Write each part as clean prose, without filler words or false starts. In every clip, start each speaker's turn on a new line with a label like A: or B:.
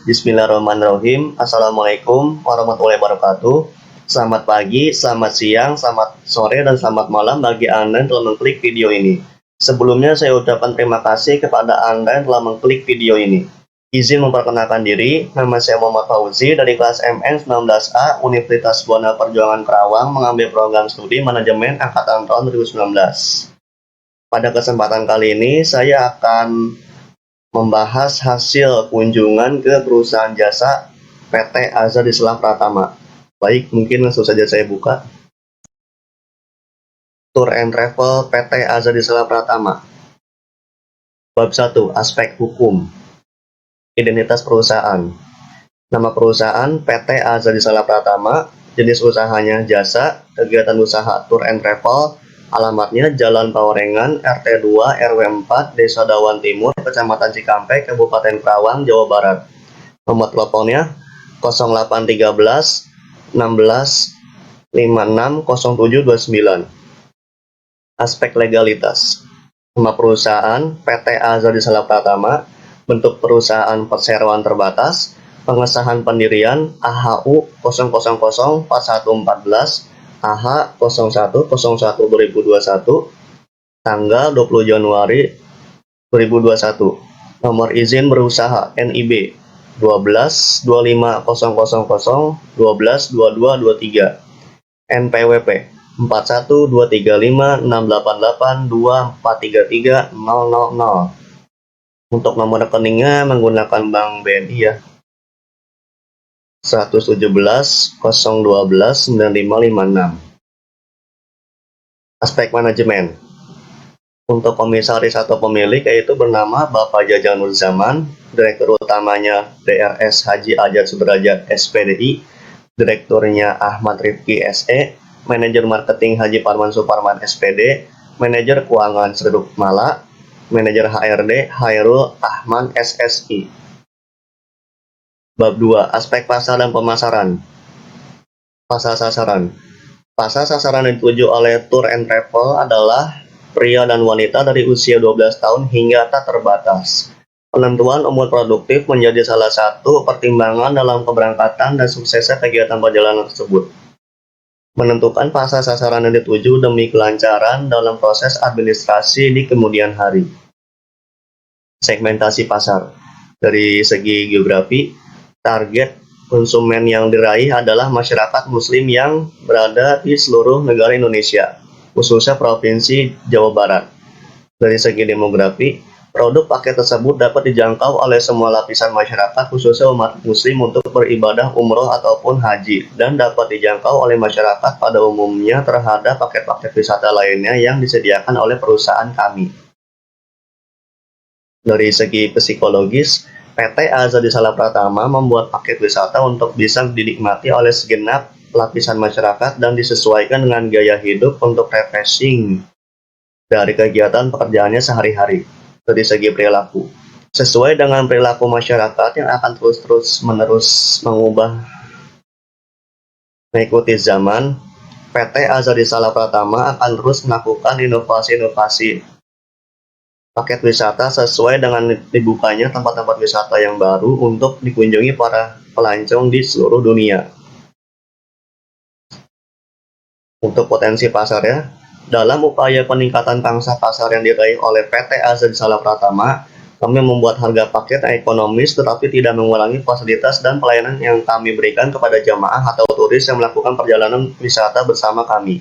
A: Bismillahirrahmanirrahim. Assalamualaikum warahmatullahi wabarakatuh. Selamat pagi, selamat siang, selamat sore, dan selamat malam bagi Anda yang telah mengklik video ini. Sebelumnya saya ucapkan terima kasih kepada Anda yang telah mengklik video ini. Izin memperkenalkan diri, nama saya Muhammad Fauzi dari kelas MN 19A Universitas Buana Perjuangan Karawang, mengambil program studi manajemen angkatan tahun 2019. Pada kesempatan kali ini saya akan membahas hasil kunjungan ke perusahaan jasa PT Azadi Selah Pratama. Baik, mungkin langsung saja saya buka. Tour and Travel PT Azadi Selah Pratama. Bab 1, aspek hukum. Identitas perusahaan. Nama perusahaan PT Azadi Selah Pratama, jenis usahanya jasa, kegiatan usaha Tour and Travel. Alamatnya Jalan Pawarengan, RT 2, RW 4, Desa Dawan Timur, Kecamatan Cikampek, Kabupaten Karawang, Jawa Barat. Nomor teleponnya 0813 16 56 0729. Aspek legalitas. Nama perusahaan PT Azadi Selah Pratama, bentuk perusahaan perseroan terbatas, pengesahan pendirian AHU 0004114 AH 0101/2021, tanggal 20 Januari 2021. Nomor izin berusaha NIB 122500122223. NPWP 41235688243300. Untuk nomor rekeningnya menggunakan Bank BNI ya. 117 012 9556. Aspek manajemen. Untuk komisaris atau pemilik yaitu bernama Bapak Jajang Nur Zaman, direktur utamanya DRS Haji Ajat Sudrajat SPDI, direkturnya Ahmad Rifki SE, manajer marketing Haji Parman Suparman SPD, manajer keuangan Sreduk Mala, manajer HRD Hairul Ahman SSI. Bab 2, aspek pasar dan pemasaran. Pasar sasaran. Pasar sasaran yang dituju oleh Tour and Travel adalah pria dan wanita dari usia 12 tahun hingga tak terbatas. Penentuan umur produktif menjadi salah satu pertimbangan dalam keberangkatan dan suksesnya kegiatan perjalanan tersebut. Menentukan pasar sasaran yang dituju demi kelancaran dalam proses administrasi di kemudian hari. Segmentasi pasar. Dari segi geografi, target konsumen yang diraih adalah masyarakat muslim yang berada di seluruh negara Indonesia, khususnya Provinsi Jawa Barat. Dari segi demografi, produk paket tersebut dapat dijangkau oleh semua lapisan masyarakat, khususnya umat muslim untuk beribadah umroh ataupun haji, dan dapat dijangkau oleh masyarakat pada umumnya terhadap paket-paket wisata lainnya yang disediakan oleh perusahaan kami. Dari segi psikologis, PT Azadi Selah Pratama membuat paket wisata untuk bisa dinikmati oleh segenap lapisan masyarakat dan disesuaikan dengan gaya hidup untuk refreshing dari kegiatan pekerjaannya sehari-hari. Dari segi perilaku, sesuai dengan perilaku masyarakat yang akan terus-menerus mengikuti zaman, PT Azadi Selah Pratama akan terus melakukan inovasi-inovasi paket wisata sesuai dengan dibukanya tempat-tempat wisata yang baru untuk dikunjungi para pelancong di seluruh dunia. Untuk potensi pasarnya, dalam upaya peningkatan pangsa pasar yang diraih oleh PT Azadi Selah Pratama, kami membuat harga paket yang ekonomis tetapi tidak mengurangi fasilitas dan pelayanan yang kami berikan kepada jamaah atau turis yang melakukan perjalanan wisata bersama kami.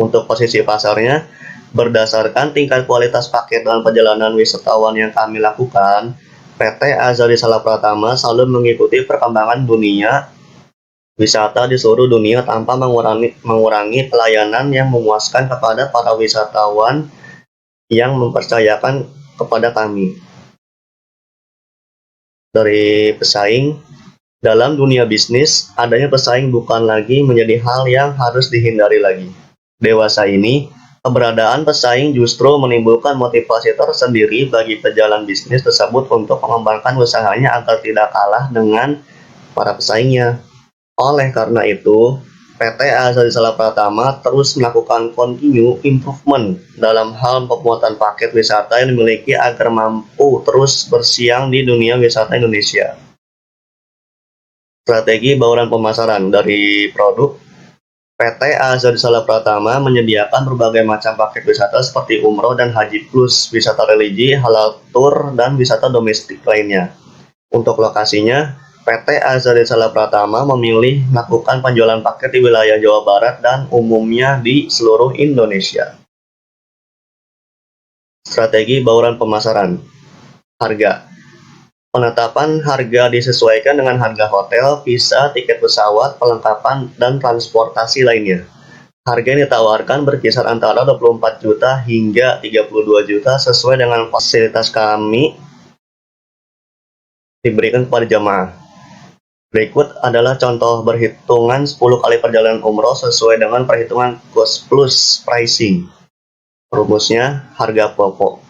A: Untuk posisi pasarnya, berdasarkan tingkat kualitas paket dan perjalanan wisatawan yang kami lakukan, PT Azadi Selah Pratama selalu mengikuti perkembangan dunia wisata di seluruh dunia tanpa mengurangi pelayanan yang memuaskan kepada para wisatawan yang mempercayakan kepada kami. Dari pesaing, dalam dunia bisnis, adanya pesaing bukan lagi menjadi hal yang harus dihindari lagi. Dewasa ini, keberadaan pesaing justru menimbulkan motivasi tersendiri bagi pejalan bisnis tersebut untuk mengembangkan usahanya agar tidak kalah dengan para pesaingnya. Oleh karena itu, PT Azadi Salak Pratama terus melakukan continue improvement dalam hal pemuatan paket wisata yang dimiliki agar mampu terus bersiang di dunia wisata Indonesia. Strategi bauran pemasaran dari produk. PT Azadi Salak Pratama menyediakan berbagai macam paket wisata seperti umroh dan haji plus, wisata religi, halal tour, dan wisata domestik lainnya. Untuk lokasinya, PT Azadi Salak Pratama memilih melakukan penjualan paket di wilayah Jawa Barat dan umumnya di seluruh Indonesia. Strategi bauran pemasaran. Harga. Penetapan harga disesuaikan dengan harga hotel, visa, tiket pesawat, perlengkapan, dan transportasi lainnya. Harga yang ditawarkan berkisar antara 24 juta hingga 32 juta sesuai dengan fasilitas kami diberikan kepada jamaah. Berikut adalah contoh berhitungan 10 kali perjalanan umroh sesuai dengan perhitungan cost plus pricing. Rumusnya harga pokok.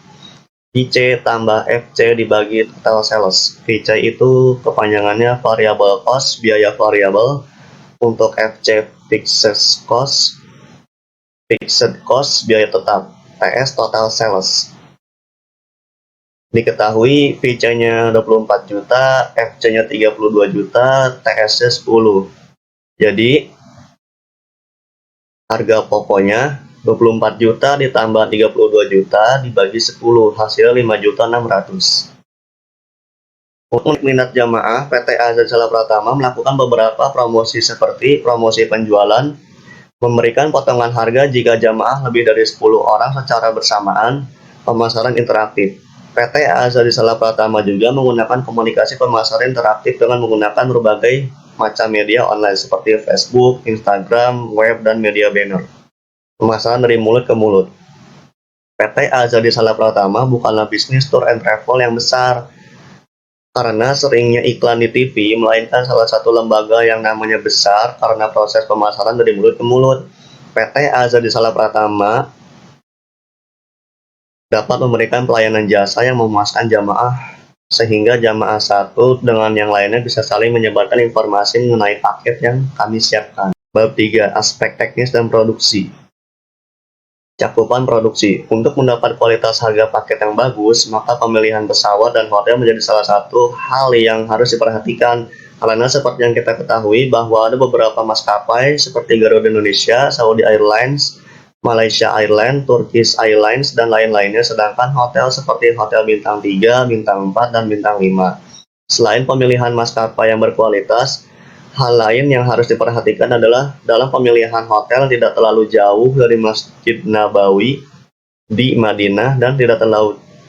A: VC tambah FC dibagi total sales. VC itu kepanjangannya variable cost, biaya variabel. Untuk FC fixed cost, biaya tetap. TS total sales. Diketahui VC-nya 24 juta, FC-nya 32 juta, TS-nya 10. Jadi harga pokoknya 24 juta ditambah 32 juta dibagi 10, hasil 5.600.000. Untuk minat jamaah, PT Azadi Salak Pratama melakukan beberapa promosi seperti promosi penjualan, memberikan potongan harga jika jamaah lebih dari 10 orang secara bersamaan, pemasaran interaktif. PT Azadi Salak Pratama juga menggunakan komunikasi pemasaran interaktif dengan menggunakan berbagai macam media online seperti Facebook, Instagram, web, dan media banner. Pemasaran dari mulut ke mulut. PT Azadi Salak Pratama bukanlah bisnis tour and travel yang besar, karena seringnya iklan di TV, melainkan salah satu lembaga yang namanya besar karena proses pemasaran dari mulut ke mulut. PT Azadi Salak Pratama dapat memberikan pelayanan jasa yang memuaskan jamaah, sehingga jamaah satu dengan yang lainnya bisa saling menyebarkan informasi mengenai paket yang kami siapkan. Bab 3. Aspek teknis dan produksi. Cakupan produksi. Untuk mendapat kualitas harga paket yang bagus, maka pemilihan pesawat dan hotel menjadi salah satu hal yang harus diperhatikan. Karena seperti yang kita ketahui bahwa ada beberapa maskapai seperti Garuda Indonesia, Saudi Airlines, Malaysia Airlines, Turkish Airlines, dan lain-lainnya, sedangkan hotel seperti hotel bintang 3, bintang 4, dan bintang 5. Selain pemilihan maskapai yang berkualitas, hal lain yang harus diperhatikan adalah dalam pemilihan hotel tidak terlalu jauh dari Masjid Nabawi di Madinah dan tidak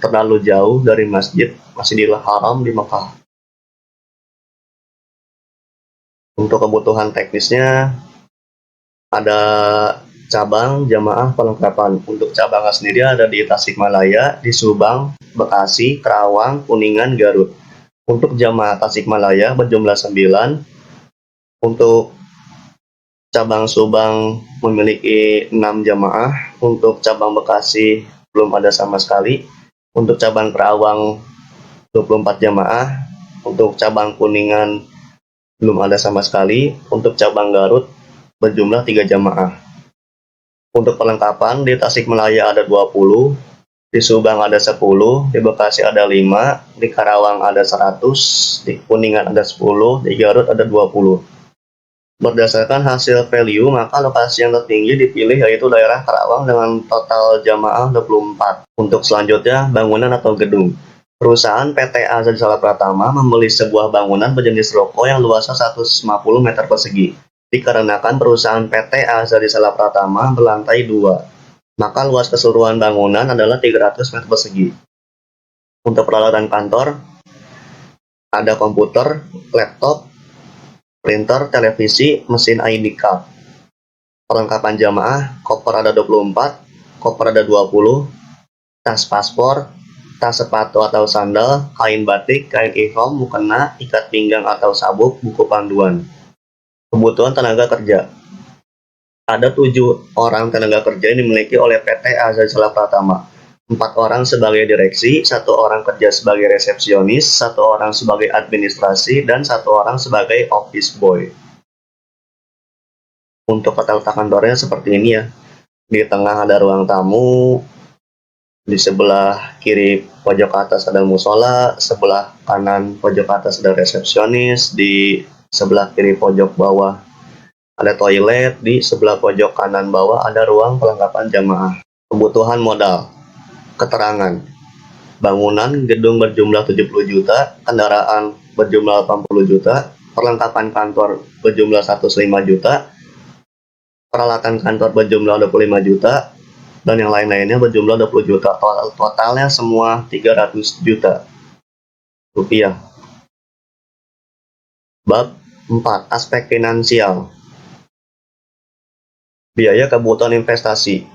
A: terlalu jauh dari Masjidil Haram di Mekah. Untuk kebutuhan teknisnya ada cabang, jamaah, perlengkapan. Untuk cabangnya sendiri ada di Tasikmalaya, di Subang, Bekasi, Karawang, Kuningan, Garut. Untuk jamaah Tasikmalaya berjumlah 9. Untuk cabang Subang memiliki 6 jamaah, untuk cabang Bekasi belum ada sama sekali, untuk cabang Karawang 24 jamaah, untuk cabang Kuningan belum ada sama sekali, untuk cabang Garut berjumlah 3 jamaah. Untuk perlengkapan di Tasikmalaya ada 20, di Subang ada 10, di Bekasi ada 5, di Karawang ada 100, di Kuningan ada 10, di Garut ada 20. Berdasarkan hasil value, maka lokasi yang tertinggi dipilih yaitu daerah Karawang dengan total jamaah 24. Untuk selanjutnya, bangunan atau gedung. Perusahaan PT Azadi Salak Pratama membeli sebuah bangunan berjenis ruko yang luasnya 150 meter persegi. Dikarenakan perusahaan PT Azadi Salak Pratama berlantai 2, maka luas keseluruhan bangunan adalah 300 meter persegi. Untuk peralatan kantor, ada komputer, laptop, printer, televisi, mesin ID card. Perlengkapan jamaah, koper ada 24, koper ada 20, tas paspor, tas sepatu atau sandal, kain batik, kain ihram, mukena, ikat pinggang atau sabuk, buku panduan. Kebutuhan tenaga kerja. Ada 7 orang tenaga kerja yang dimiliki oleh PT Azadi Salak Pratama. 4 orang sebagai direksi, 1 orang kerja sebagai resepsionis, 1 orang sebagai administrasi, dan 1 orang sebagai office boy. Untuk tata letak kantornya seperti ini ya. Di tengah ada ruang tamu, di sebelah kiri pojok atas ada musola, sebelah kanan pojok atas ada resepsionis, di sebelah kiri pojok bawah ada toilet, di sebelah pojok kanan bawah ada ruang perlengkapan jamaah. Kebutuhan modal, keterangan, bangunan gedung berjumlah 70 juta, kendaraan berjumlah 80 juta, perlengkapan kantor berjumlah 105 juta, peralatan kantor berjumlah 25 juta, dan yang lain-lainnya berjumlah 20 juta. Totalnya semua 300 juta rupiah. Bab 4. Aspek finansial. Biaya kebutuhan investasi.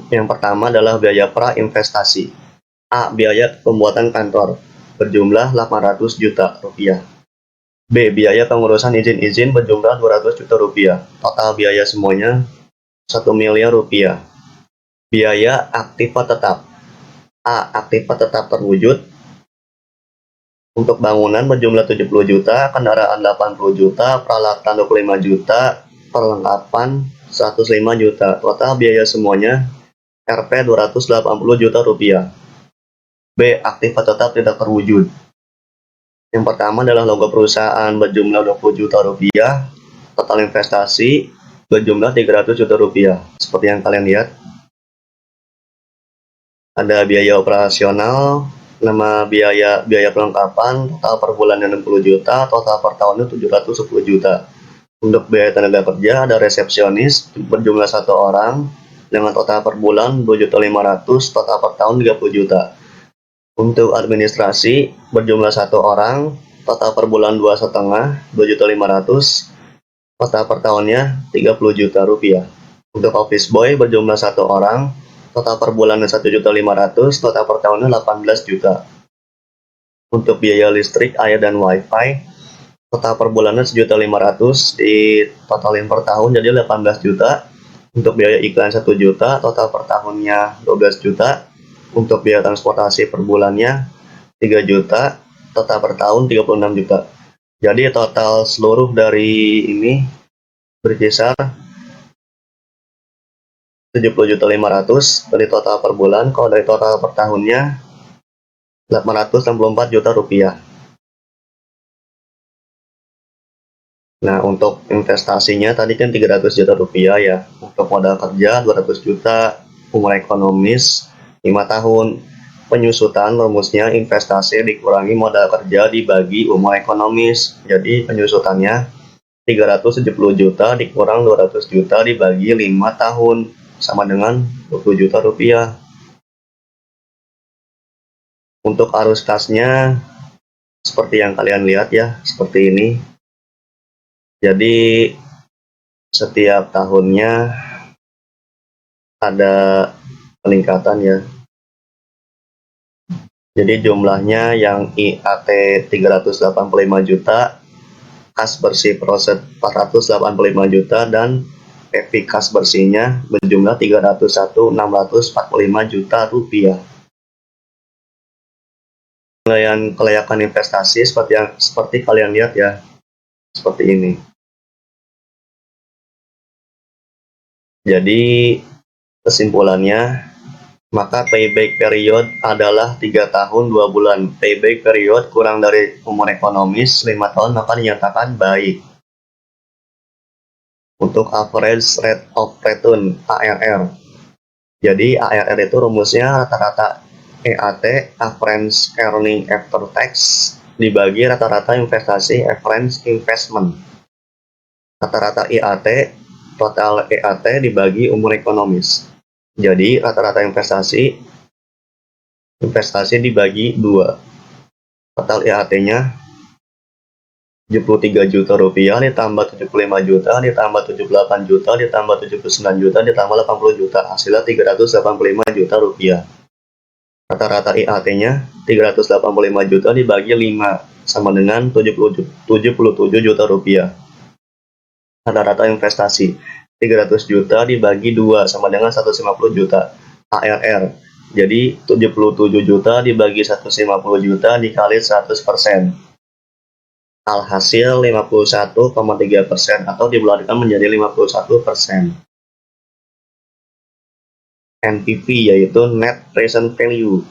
A: Yang pertama adalah biaya pra-investasi. A. Biaya pembuatan kantor berjumlah 800 juta rupiah. B. Biaya pengurusan izin-izin berjumlah 200 juta rupiah. Total biaya semuanya 1 miliar rupiah. Biaya aktiva tetap. A. Aktiva tetap terwujud. Untuk bangunan berjumlah 70 juta, kendaraan 80 juta, peralatan 25 juta, perlengkapan 105 juta. Total biaya semuanya Rp 280 juta rupiah. B. Aktiva tetap tidak terwujud. Yang pertama adalah logo perusahaan berjumlah 20 juta rupiah, total investasi berjumlah 300 juta rupiah. Seperti yang kalian lihat, ada biaya operasional, nama biaya perlengkapan, total per bulannya 60 juta, total per tahunnya 710 juta. Untuk biaya tenaga kerja ada resepsionis berjumlah 1 orang dengan total per bulan 2.500.000, total per tahun 30 juta. Untuk administrasi berjumlah 1 orang, total per bulan 2,5, 2.500.000, total per tahunnya 30 juta rupiah. Untuk office boy berjumlah 1 orang, total per bulannya 1.500.000, total per tahunnya 18 juta. Untuk biaya listrik, air, dan wifi, total per bulannya 1.500.000, ditotalin per tahun jadi 18 juta. Untuk biaya iklan 1 juta, total per tahunnya 12 juta. Untuk biaya transportasi per bulannya 3 juta, total per tahun 36 juta. Jadi total seluruh dari ini berkisar 70.500.000 dari total per bulan. Kalau dari total per tahunnya 864 juta rupiah. Nah, untuk investasinya tadi kan 300 juta rupiah ya. Untuk modal kerja 200 juta, umur ekonomis 5 tahun. Penyusutan rumusnya investasi dikurangi modal kerja dibagi umur ekonomis. Jadi penyusutannya 370 juta dikurang 200 juta dibagi 5 tahun sama dengan 20 juta rupiah. Untuk arus kasnya seperti yang kalian lihat ya, seperti ini. Jadi setiap tahunnya ada peningkatan ya. Jadi jumlahnya yang IAT 385 juta, kas bersih proses 485 juta, dan EPI kas bersihnya berjumlah 301.645 juta rupiah. Penilaian kelayakan investasi seperti kalian lihat ya, seperti ini. Jadi kesimpulannya, maka payback period adalah 3 tahun 2 bulan. Payback period kurang dari umur ekonomis 5 tahun maka dinyatakan baik. Untuk average rate of return ARR. Jadi ARR itu rumusnya rata-rata EAT, average earning after tax, dibagi rata-rata investasi average investment. Rata-rata EAT, total EAT dibagi umur ekonomis. Jadi rata-rata investasi dibagi 2. Total EAT-nya 73 juta rupiah ditambah 75 juta ditambah 78 juta ditambah 79 juta ditambah 80 juta, hasilnya 385 juta rupiah. Rata-rata EAT-nya 385 juta dibagi 5 sama dengan 77 juta rupiah. Rata-rata investasi 300 juta dibagi 2 sama dengan 150 juta ARR. Jadi 77 juta dibagi 150 juta dikali 100%. Alhasil 51,3% atau dibulatkan menjadi 51%. NPV yaitu Net Present Value.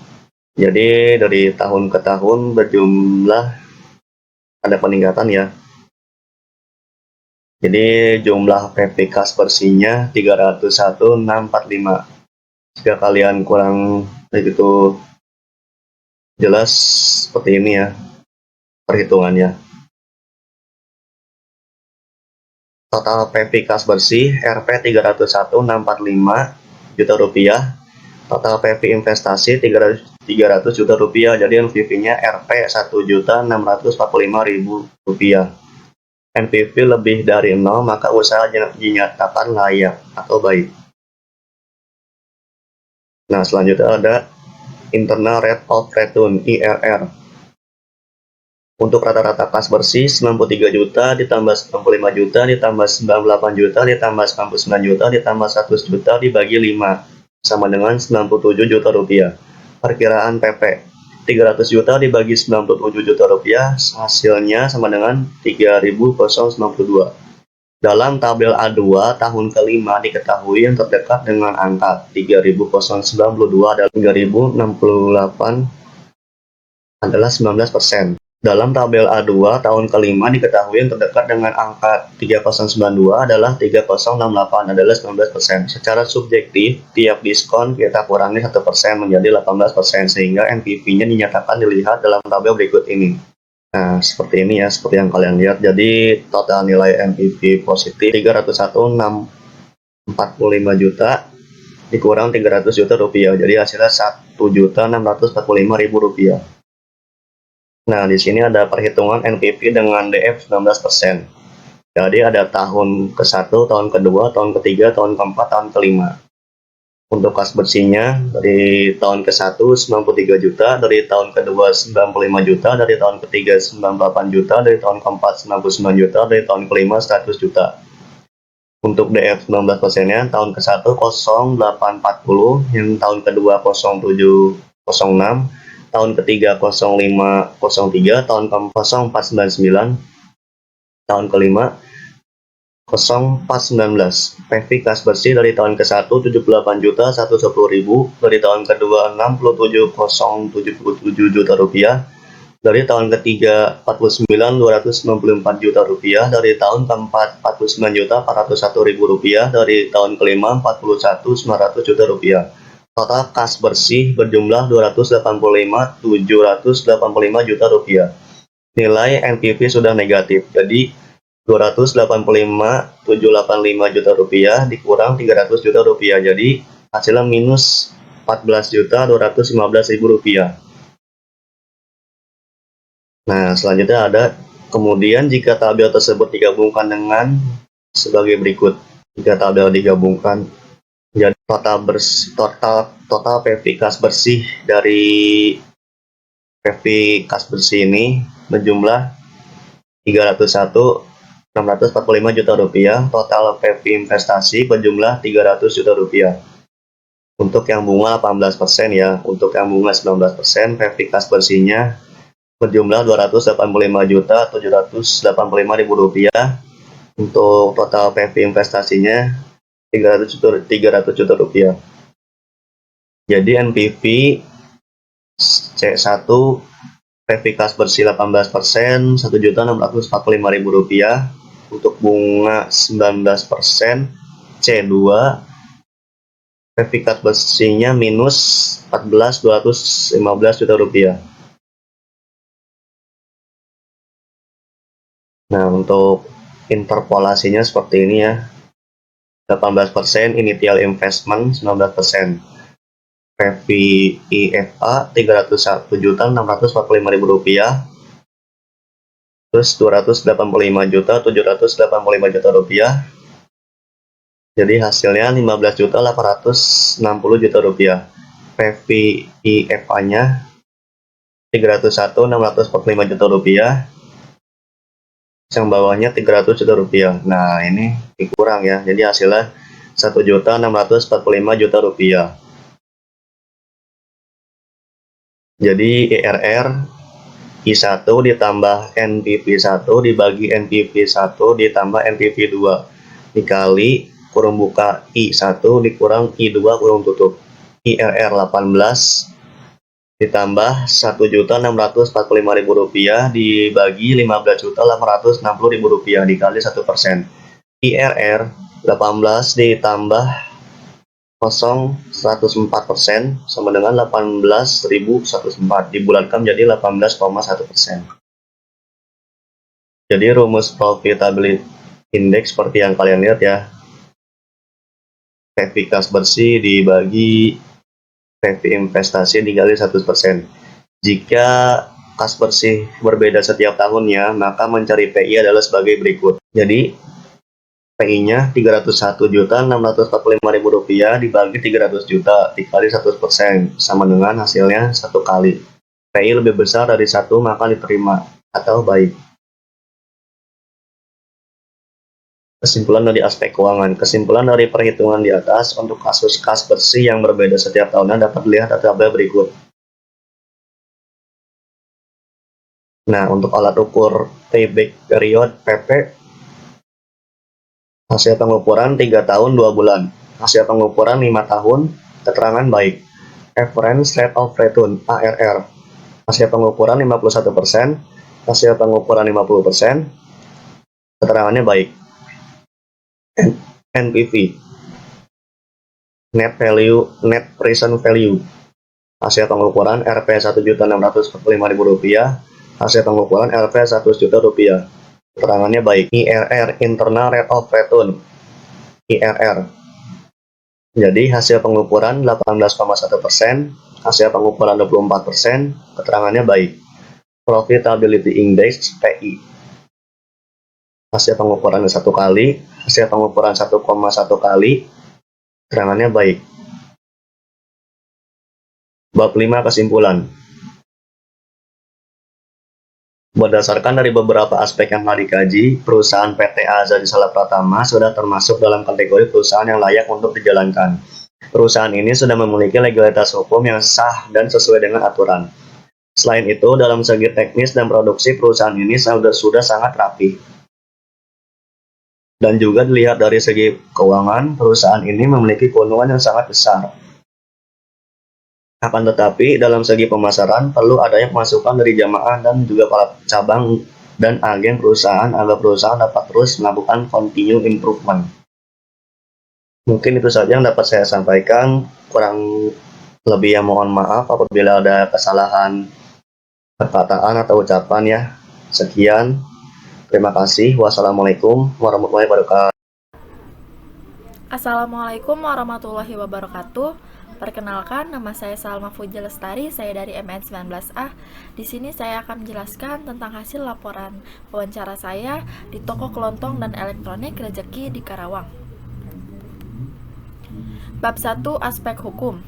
A: Jadi dari tahun ke tahun berjumlah ada peningkatan ya. Jadi jumlah PV kas bersihnya 301.645. Jika kalian kurang begitu jelas seperti ini ya perhitungannya. Total PV kas bersih Rp 301.645 juta rupiah. Total PV investasi 300 juta rupiah. Jadi NPV-nya Rp 1.645.000 rupiah. NPV lebih dari 0 maka usaha dinyatakan layak atau baik. Nah, selanjutnya ada Internal Rate of Return IRR. Untuk rata-rata kas bersih 93 juta ditambah 95 juta ditambah 98 juta ditambah 99 juta ditambah 100 juta dibagi 5 sama dengan 97 juta rupiah. Perkiraan PP 300 juta dibagi 97 juta rupiah hasilnya sama dengan 3.092. Dalam tabel A2 tahun kelima diketahui yang terdekat dengan angka 3.092 dan 3.068 adalah 19%. Dalam tabel A2 tahun kelima diketahui yang terdekat dengan angka 3092 adalah 3068 adalah 19%. Secara subjektif, tiap diskon kita kurangi 1% menjadi 18% sehingga NPV-nya dinyatakan dilihat dalam tabel berikut ini. Nah, seperti ini ya, seperti yang kalian lihat. Jadi total nilai NPV positif 301.645 juta dikurang 300 juta rupiah. Jadi hasilnya 1.645.000 rupiah. Nah, di sini ada perhitungan NPV dengan DF 19%. Jadi ada tahun ke-1, tahun ke-2, tahun ke-3, tahun ke-4, tahun ke-5. Untuk kas bersihnya dari tahun ke-1 93 juta, dari tahun ke-2 95 juta, dari tahun ke-3 98 juta, dari tahun ke-4 99 juta, dari tahun ke-5 100 juta. Untuk DF 19%-nya tahun ke-1 0840, yang tahun ke-2 0706, tahun ketiga 0503, tahun ke-4 0499, tahun kelima 0419. PV kas bersih dari tahun ke-1 78 juta 110.000, dari tahun kedua 67.077 juta rupiah, dari tahun ketiga 49.294 juta rupiah, dari tahun keempat 49 juta 401.000 rupiah, dari tahun kelima 41.900 juta rupiah. Total kas bersih berjumlah 285.785 juta rupiah. Nilai NPV sudah negatif, jadi 285.785 juta rupiah dikurang 300 juta rupiah, jadi hasilnya minus 14.215.000 rupiah. Nah, selanjutnya ada kemudian jika tabel tersebut digabungkan dengan sebagai berikut. Jika tabel digabungkan, jadi total PV kas bersih dari PV kas bersih ini berjumlah 301.645 juta rupiah. Total PV investasi berjumlah 300 juta rupiah. Untuk yang bunga 18% ya. Untuk yang bunga 19%, PV kas bersihnya berjumlah 285.785.000 rupiah. Untuk total PV investasinya 300 juta rupiah. Jadi NPV C1 PV kas bersih 18%, 1.645.000 rupiah. Untuk bunga 19%, C2 PV kas bersihnya minus 14.215 juta rupiah. Nah, untuk interpolasinya seperti ini ya. 18% initial investment, 19% PV IFA 301.645.000 rupiah, terus 285.785 juta rupiah, jadi hasilnya 15.860 juta rupiah. PV IFA nya 301.645 juta rupiah, yang bawahnya 300 juta rupiah. Nah, ini dikurang ya, jadi hasilnya 1.645 juta rupiah. Jadi IRR I1 ditambah NPV1 dibagi NPV1 ditambah NPV2 dikali kurung buka I1 dikurang I2 kurung tutup IRR 18 ditambah Rp1.645.000 dibagi Rp15.860.000 dikali 1%. IRR 18 ditambah 0,104% sama dengan 18.104 dibulatkan menjadi 18,1%. Jadi rumus profitability index seperti yang kalian lihat ya. PV kas bersih dibagi PV investasi dikali 100%. Jika kas bersih berbeda setiap tahunnya, maka mencari PI adalah sebagai berikut. Jadi PI-nya Rp301.645.000 dibagi 300 juta dikali 100% sama dengan hasilnya 1 kali. PI lebih besar dari 1 maka diterima atau baik. Kesimpulan dari aspek keuangan. Kesimpulan dari perhitungan di atas untuk kasus kas bersih yang berbeda setiap tahunnya dapat dilihat dari tabel berikut. Nah, untuk alat ukur payback period PP, hasil pengukuran 3 tahun 2 bulan, hasil pengukuran 5 tahun, keterangan baik. Average rate of return ARR, hasil pengukuran 51%, hasil pengukuran 50%, keterangannya baik. NPV, net present value, hasil pengukuran Rp 1.645.000, hasil pengukuran Rp 100 juta rupiah. Keterangannya baik. IRR, internal rate of return, IRR. Jadi hasil pengukuran 18,1%, hasil pengukuran 24%, keterangannya baik. Profitability index PI, hasil pengukuran 1 kali, hasil pengukuran 1,1 kali, keterangannya baik. Bab 5 kesimpulan. Berdasarkan dari beberapa aspek yang telah dikaji, perusahaan PT Azza di Salah Pratama sudah termasuk dalam kategori perusahaan yang layak untuk dijalankan. Perusahaan ini sudah memiliki legalitas hukum yang sah dan sesuai dengan aturan. Selain itu, dalam segi teknis dan produksi, perusahaan ini sudah sangat rapi. Dan juga dilihat dari segi keuangan, perusahaan ini memiliki keuntungan yang sangat besar. Akan tetapi, dalam segi pemasaran, perlu adanya pemasukan dari jamaah dan juga para cabang dan agen perusahaan agar perusahaan dapat terus melakukan continuous improvement. Mungkin itu saja yang dapat saya sampaikan. Kurang lebih yang mohon maaf apabila ada kesalahan perkataan atau ucapan ya. Sekian. Terima kasih. Wassalamualaikum warahmatullahi wabarakatuh.
B: Assalamualaikum warahmatullahi wabarakatuh. Perkenalkan, nama saya Salma Fuji Lestari, saya dari MN19A. Di sini saya akan menjelaskan tentang hasil laporan wawancara saya di toko kelontong dan elektronik Rezeki di Karawang. Bab 1, aspek hukum.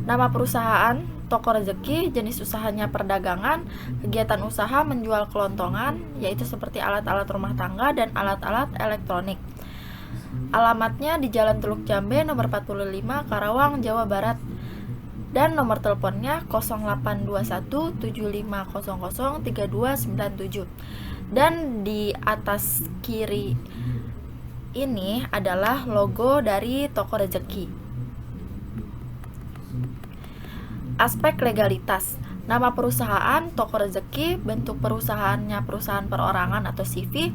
B: Nama perusahaan Toko Rezeki, jenis usahanya perdagangan, kegiatan usaha menjual kelontongan, yaitu seperti alat-alat rumah tangga dan alat-alat elektronik. Alamatnya di Jalan Teluk Jambe nomor 45 Karawang, Jawa Barat. Dan nomor teleponnya 082175003297. Dan di atas kiri ini adalah logo dari Toko Rezeki. Aspek legalitas. Nama perusahaan Toko Rezeki, bentuk perusahaannya perusahaan perorangan atau CV,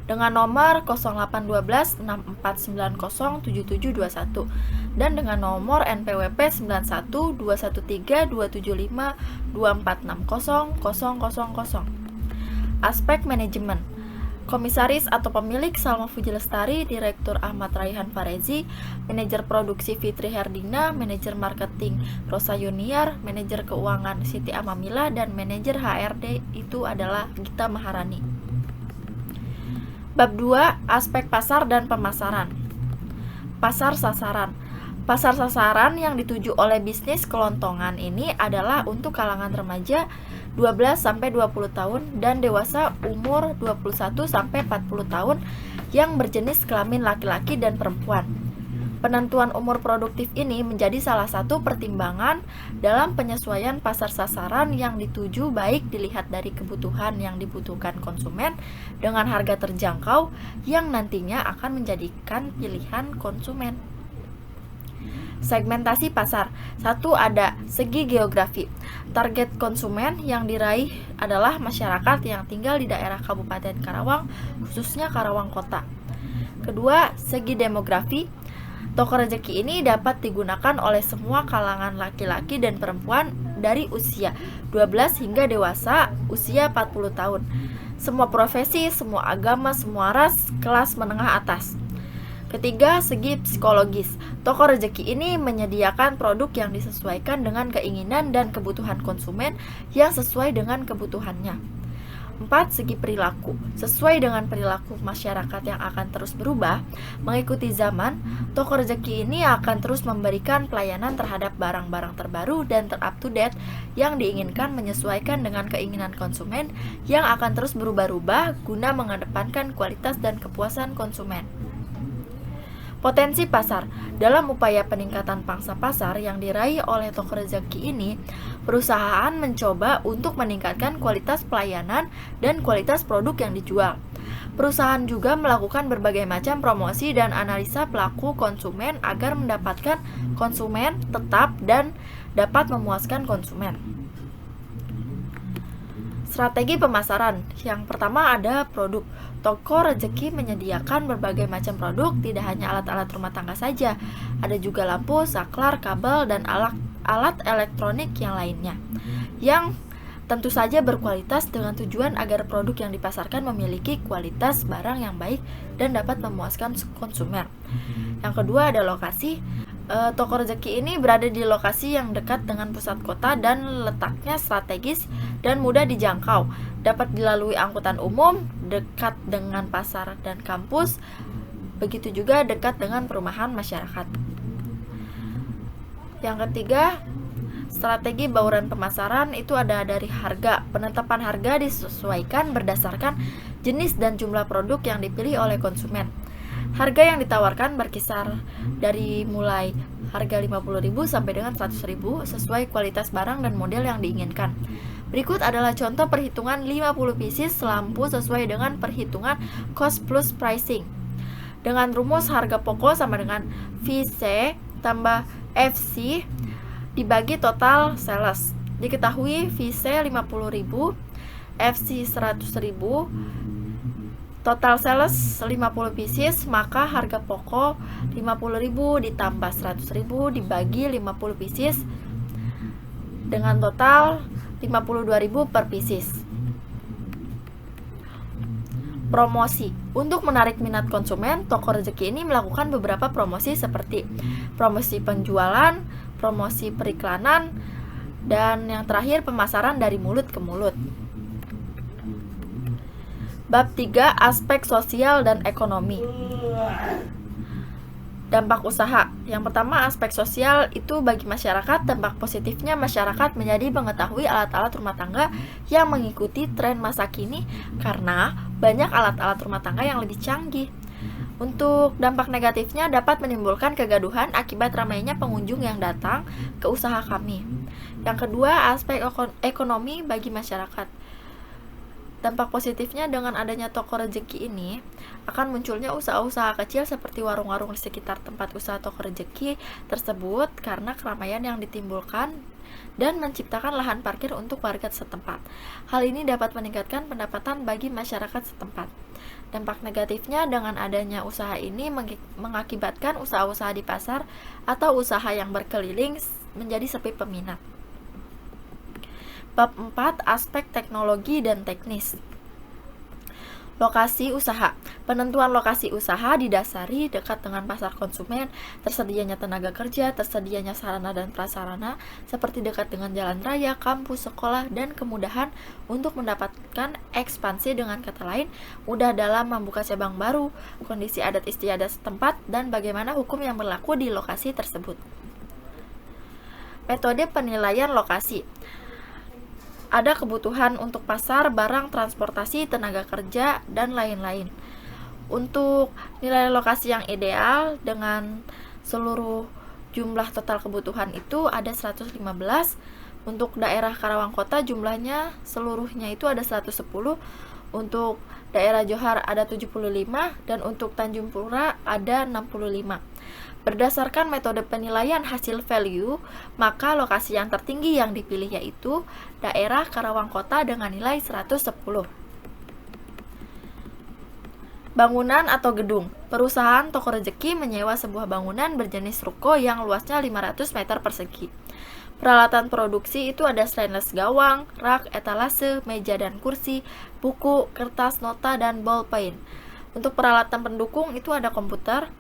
B: dengan nomor 081264907721 dan dengan nomor NPWP 9121232524600000. Aspek manajemen. Komisaris atau pemilik Salma Fuji Lestari, Direktur Ahmad Raihan Farezi, Manajer Produksi Fitri Herdina, Manajer Marketing Rosa Yuniar, Manajer Keuangan Siti Amamila, dan Manajer HRD itu adalah Gita Maharani. Bab 2, aspek pasar dan pemasaran. Pasar sasaran. Pasar sasaran yang dituju oleh bisnis kelontongan ini adalah untuk kalangan remaja 12-20 tahun dan dewasa umur 21-40 tahun yang berjenis kelamin laki-laki dan perempuan. Penentuan umur produktif ini menjadi salah satu pertimbangan dalam penyesuaian pasar sasaran yang dituju, baik dilihat dari kebutuhan yang dibutuhkan konsumen dengan harga terjangkau yang nantinya akan menjadikan pilihan konsumen. Segmentasi pasar. 1. Ada segi geografi. Target konsumen yang diraih adalah masyarakat yang tinggal di daerah Kabupaten Karawang, khususnya Karawang Kota. Kedua, segi demografi. Toko rezeki ini dapat digunakan oleh semua kalangan laki-laki dan perempuan dari usia 12 hingga dewasa usia 40 tahun. Semua profesi, semua agama, semua ras, kelas menengah atas. Ketiga, segi psikologis. Toko rezeki ini menyediakan produk yang disesuaikan dengan keinginan dan kebutuhan konsumen yang sesuai dengan kebutuhannya. 4. Segi perilaku. Sesuai dengan perilaku masyarakat yang akan terus berubah mengikuti zaman, toko rezeki ini akan terus memberikan pelayanan terhadap barang-barang terbaru dan ter-up to date yang diinginkan menyesuaikan dengan keinginan konsumen yang akan terus berubah-ubah guna mengedepankan kualitas dan kepuasan konsumen. Potensi pasar. Dalam upaya peningkatan pangsa pasar yang diraih oleh toko rezeki ini, perusahaan mencoba untuk meningkatkan kualitas pelayanan dan kualitas produk yang dijual. Perusahaan juga melakukan berbagai macam promosi dan analisa pelaku konsumen agar mendapatkan konsumen tetap dan dapat memuaskan konsumen. Strategi pemasaran. Yang pertama ada produk. Toko rezeki menyediakan berbagai macam produk, tidak hanya alat-alat rumah tangga saja. Ada juga lampu, saklar, kabel, dan alat elektronik yang lainnya, yang tentu saja berkualitas dengan tujuan agar produk yang dipasarkan memiliki kualitas barang yang baik dan dapat memuaskan konsumen. Yang kedua ada lokasi. Toko rezeki ini berada di lokasi yang dekat dengan pusat kota dan letaknya strategis dan mudah dijangkau. Dapat dilalui angkutan umum, dekat dengan pasar dan kampus, begitu juga dekat dengan perumahan masyarakat. Yang ketiga, strategi bauran pemasaran itu ada dari harga. Penetapan harga disesuaikan berdasarkan jenis dan jumlah produk yang dipilih oleh konsumen. Harga yang ditawarkan berkisar dari mulai harga 50.000 sampai dengan 100.000 sesuai kualitas barang dan model yang diinginkan. Berikut adalah contoh perhitungan 50 pieces lampu sesuai dengan perhitungan cost plus pricing. Dengan rumus harga pokok sama dengan VC tambah FC dibagi total sales. Diketahui VC 50.000, FC 100.000, total sales 50 pieces, maka harga pokok 50.000 ditambah 100.000 dibagi 50 pieces dengan total 52.000 per pieces. Promosi. Untuk menarik minat konsumen, toko rezeki ini melakukan beberapa promosi seperti promosi penjualan, promosi periklanan, dan yang terakhir pemasaran dari mulut ke mulut. Bab 3. Aspek sosial dan ekonomi. Dampak usaha. Yang pertama, aspek sosial itu bagi masyarakat. Dampak positifnya, masyarakat menjadi mengetahui alat-alat rumah tangga yang mengikuti tren masa kini karena banyak alat-alat rumah tangga yang lebih canggih. Untuk dampak negatifnya dapat menimbulkan kegaduhan akibat ramainya pengunjung yang datang ke usaha kami. Yang kedua, aspek ekonomi bagi masyarakat. Dampak positifnya, dengan adanya toko rezeki ini akan munculnya usaha-usaha kecil seperti warung-warung di sekitar tempat usaha toko rezeki tersebut karena keramaian yang ditimbulkan dan menciptakan lahan parkir untuk warga setempat. Hal ini dapat meningkatkan pendapatan bagi masyarakat setempat. Dampak negatifnya, dengan adanya usaha ini mengakibatkan usaha-usaha di pasar atau usaha yang berkeliling menjadi sepi peminat. Bab 4. Aspek teknologi dan teknis. Lokasi usaha. Penentuan lokasi usaha didasari dekat dengan pasar konsumen, tersedianya tenaga kerja, tersedianya sarana dan prasarana seperti dekat dengan jalan raya, kampus, sekolah, dan kemudahan untuk mendapatkan ekspansi. Dengan kata lain, mudah dalam membuka cabang baru, kondisi adat istiadat setempat, dan bagaimana hukum yang berlaku di lokasi tersebut. Metode penilaian lokasi. Ada kebutuhan untuk pasar, barang, transportasi, tenaga kerja, dan lain-lain. Untuk nilai lokasi yang ideal dengan seluruh jumlah total kebutuhan itu ada 115. Untuk daerah Karawang Kota jumlahnya seluruhnya itu ada 110. Untuk daerah Johar ada 75 dan untuk Tanjung Pura ada 65. Berdasarkan metode penilaian hasil value, maka lokasi yang tertinggi yang dipilih yaitu daerah Karawang Kota dengan nilai 110. Bangunan atau gedung. Perusahaan Toko Rezeki menyewa sebuah bangunan berjenis ruko yang luasnya 500 meter persegi. Peralatan produksi itu ada stainless gawang, rak, etalase, meja dan kursi, buku, kertas, nota, dan ballpoint. Untuk peralatan pendukung itu ada komputer,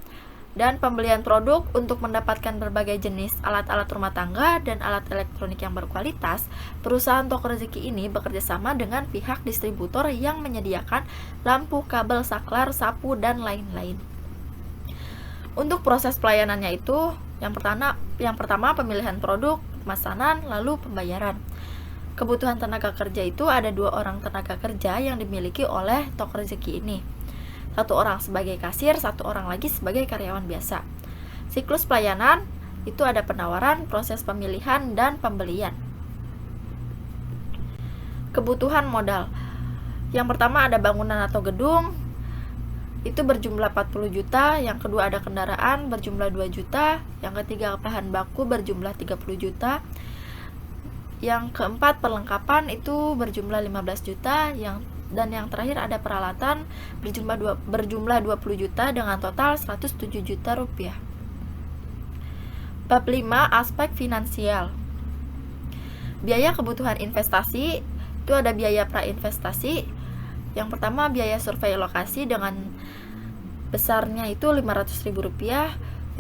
B: dan pembelian produk untuk mendapatkan berbagai jenis alat-alat rumah tangga dan alat elektronik yang berkualitas. Perusahaan Toko Rezeki ini bekerja sama dengan pihak distributor yang menyediakan lampu, kabel, saklar, sapu, dan lain-lain. Untuk proses pelayanannya itu, yang pertama pemilihan produk, pemesanan, lalu pembayaran. Kebutuhan tenaga kerja itu ada 2 orang tenaga kerja yang dimiliki oleh Toko Rezeki ini. 1 orang sebagai kasir, 1 orang lagi sebagai karyawan biasa. Siklus pelayanan itu ada penawaran, proses pemilihan, dan pembelian. Kebutuhan modal. Yang pertama ada bangunan atau gedung, itu berjumlah 40 juta, yang kedua ada kendaraan berjumlah 2 juta, yang ketiga bahan baku berjumlah 30 juta, yang keempat perlengkapan itu berjumlah 15 juta, dan yang terakhir ada peralatan berjumlah 20 juta dengan total 107 juta rupiah. Bab 5, aspek finansial. Biaya kebutuhan investasi itu ada biaya prainvestasi. Yang pertama biaya survei lokasi dengan besarnya itu Rp500.000.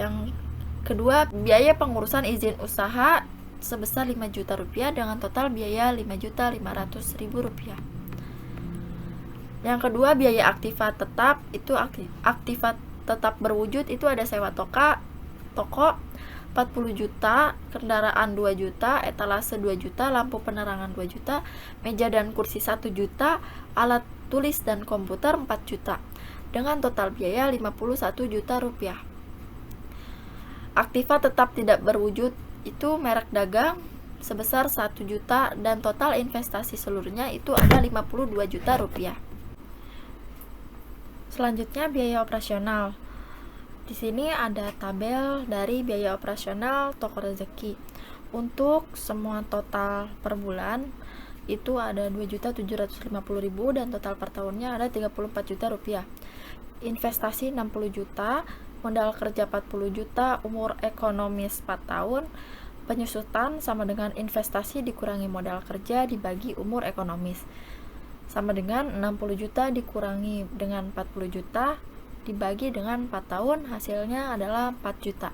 B: Yang kedua biaya pengurusan izin usaha sebesar Rp5 juta dengan total biaya Rp5.500.000. Yang kedua biaya aktiva tetap, itu aktiva tetap berwujud itu ada sewa toko 40 juta, kendaraan 2 juta, etalase 2 juta, lampu penerangan 2 juta, meja dan kursi 1 juta, alat tulis dan komputer 4 juta, dengan total biaya Rp51 juta. Aktiva tetap tidak berwujud itu merek dagang sebesar 1 juta dan total investasi seluruhnya itu ada Rp52 juta. Selanjutnya biaya operasional. Di sini ada tabel dari biaya operasional Toko Rezeki. Untuk semua total per bulan itu ada Rp2.750.000 dan total per tahunnya ada Rp34 juta. Investasi 60 juta, modal kerja 40 juta, umur ekonomis 4 tahun. Penyusutan sama dengan investasi dikurangi modal kerja dibagi umur ekonomis. Sama dengan 60 juta dikurangi dengan 40 juta dibagi dengan 4 tahun, hasilnya adalah 4 juta.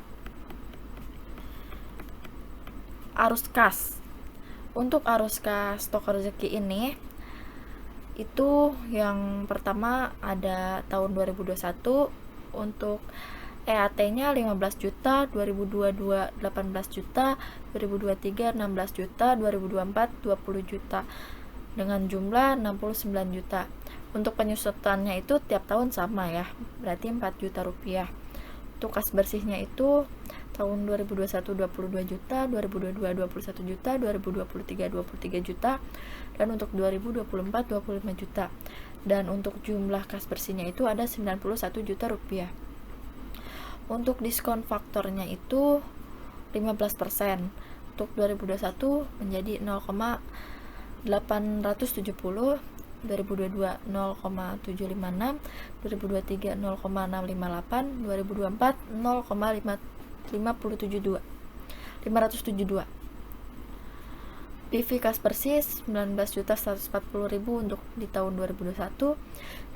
B: Arus kas. Untuk arus kas Toko Rezeki ini itu yang pertama ada tahun 2021 untuk EAT-nya 15 juta, 2022 18 juta, 2023 16 juta, 2024 20 juta dengan jumlah 69 juta. Untuk penyusutannya itu tiap tahun sama ya, berarti 4 juta rupiah. Untuk kas bersihnya itu tahun 2021 22 juta, 2022 21 juta, 2023 23 juta, dan untuk 2024 25 juta. Dan untuk jumlah kas bersihnya itu ada 91 juta rupiah. Untuk diskon faktornya itu 15%. Untuk 2021 menjadi 0,870, 2022 0,756, 2023 0,658, 2024 0,572. PV kas bersih 19.140.000 untuk di tahun 2021,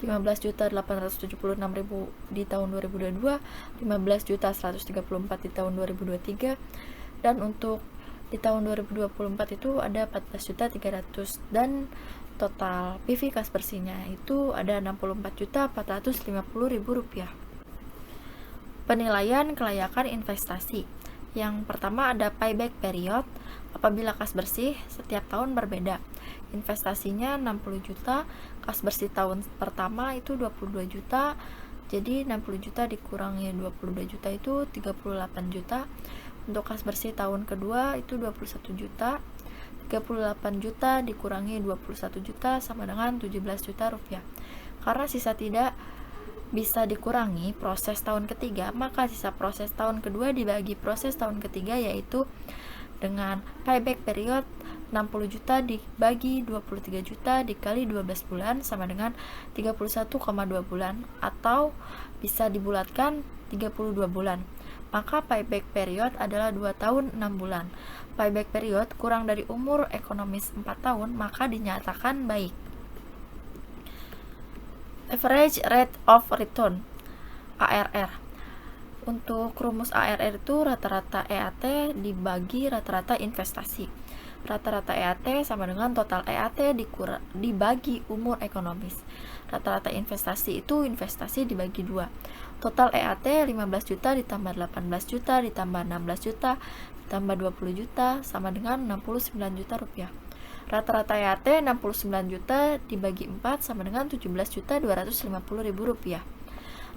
B: 15.876.000 di tahun 2022, 15.134 di tahun 2023, dan untuk di tahun 2024 itu ada 14.300 dan total PV kas bersihnya itu ada 64.450.000 rupiah. Penilaian kelayakan investasi. Yang pertama ada payback period. Apabila kas bersih setiap tahun berbeda. Investasinya 60 juta, kas bersih tahun pertama itu 22 juta, Jadi 60 juta dikurangi 22 juta itu 38 juta. Untuk kas bersih tahun kedua itu 21 juta. 38 juta dikurangi 21 juta sama dengan 17 juta rupiah. Karena sisa tidak bisa dikurangi proses tahun ketiga, maka sisa proses tahun kedua dibagi proses tahun ketiga, yaitu dengan payback period 60 juta dibagi 23 juta dikali 12 bulan sama dengan 31,2 bulan, atau bisa dibulatkan 32 bulan. Maka payback period adalah 2 tahun 6 bulan. Payback period kurang dari umur ekonomis 4 tahun, maka dinyatakan baik. Average rate of return, ARR. Untuk rumus ARR itu rata-rata EAT dibagi rata-rata investasi. Rata-rata EAT sama dengan total EAT dibagi umur ekonomis. Rata-rata investasi itu investasi dibagi 2. Total EAT 15 juta ditambah 18 juta ditambah 16 juta ditambah 20 juta sama dengan 69 juta rupiah. Rata-rata EAT 69 juta dibagi 4 sama dengan 17 juta 250 ribu rupiah.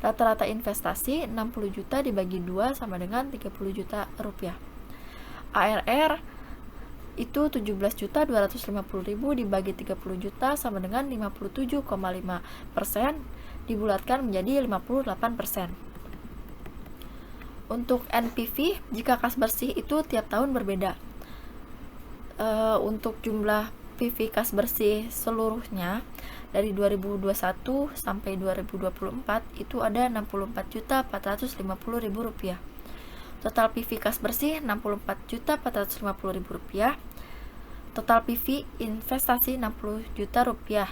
B: Rata-rata investasi 60 juta dibagi 2 sama dengan 30 juta rupiah. ARR itu 17 juta 250 ribu dibagi 30 juta sama dengan 57,5%, dibulatkan menjadi 58%. Untuk NPV, jika kas bersih itu tiap tahun berbeda. Untuk jumlah PV kas bersih seluruhnya dari 2021 sampai 2024 itu ada 64.450.000 rupiah. Total PV kas bersih 64.450.000 rupiah. Total PV investasi 60 juta rupiah.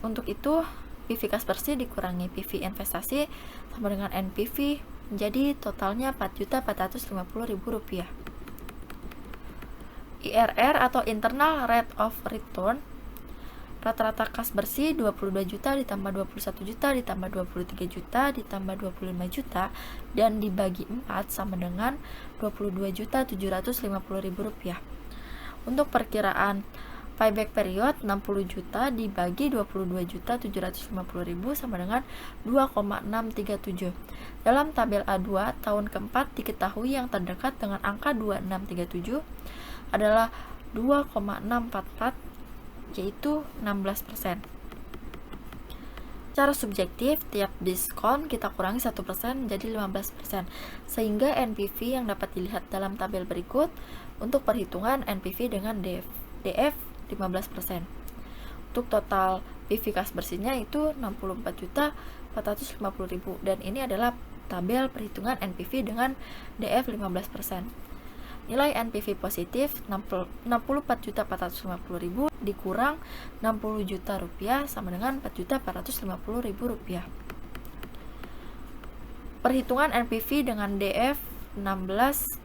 B: Untuk itu PV kas bersih dikurangi PV investasi sama dengan NPV menjadi totalnya 4.450.000 rupiah. IRR atau internal rate of return, rata-rata kas bersih 22 juta ditambah 21 juta ditambah 23 juta ditambah 25 juta dan dibagi 4 sama dengan 22.750.000 rupiah. Untuk perkiraan payback period 60 juta dibagi 22.750.000 sama dengan 2,637. Dalam tabel A2 tahun keempat diketahui yang terdekat dengan angka 2637 adalah 2,644, yaitu 16%. Secara subjektif, tiap diskon kita kurangi 1% menjadi 15%, sehingga NPV yang dapat dilihat dalam tabel berikut untuk perhitungan NPV dengan DF 15%. Untuk total PV kas bersihnya itu 64.450.000, dan ini adalah tabel perhitungan NPV dengan DF 15%. Nilai NPV positif 64.450.000 dikurang 60 juta rupiah sama dengan 4.450.000 rupiah. Perhitungan NPV dengan DF 16%.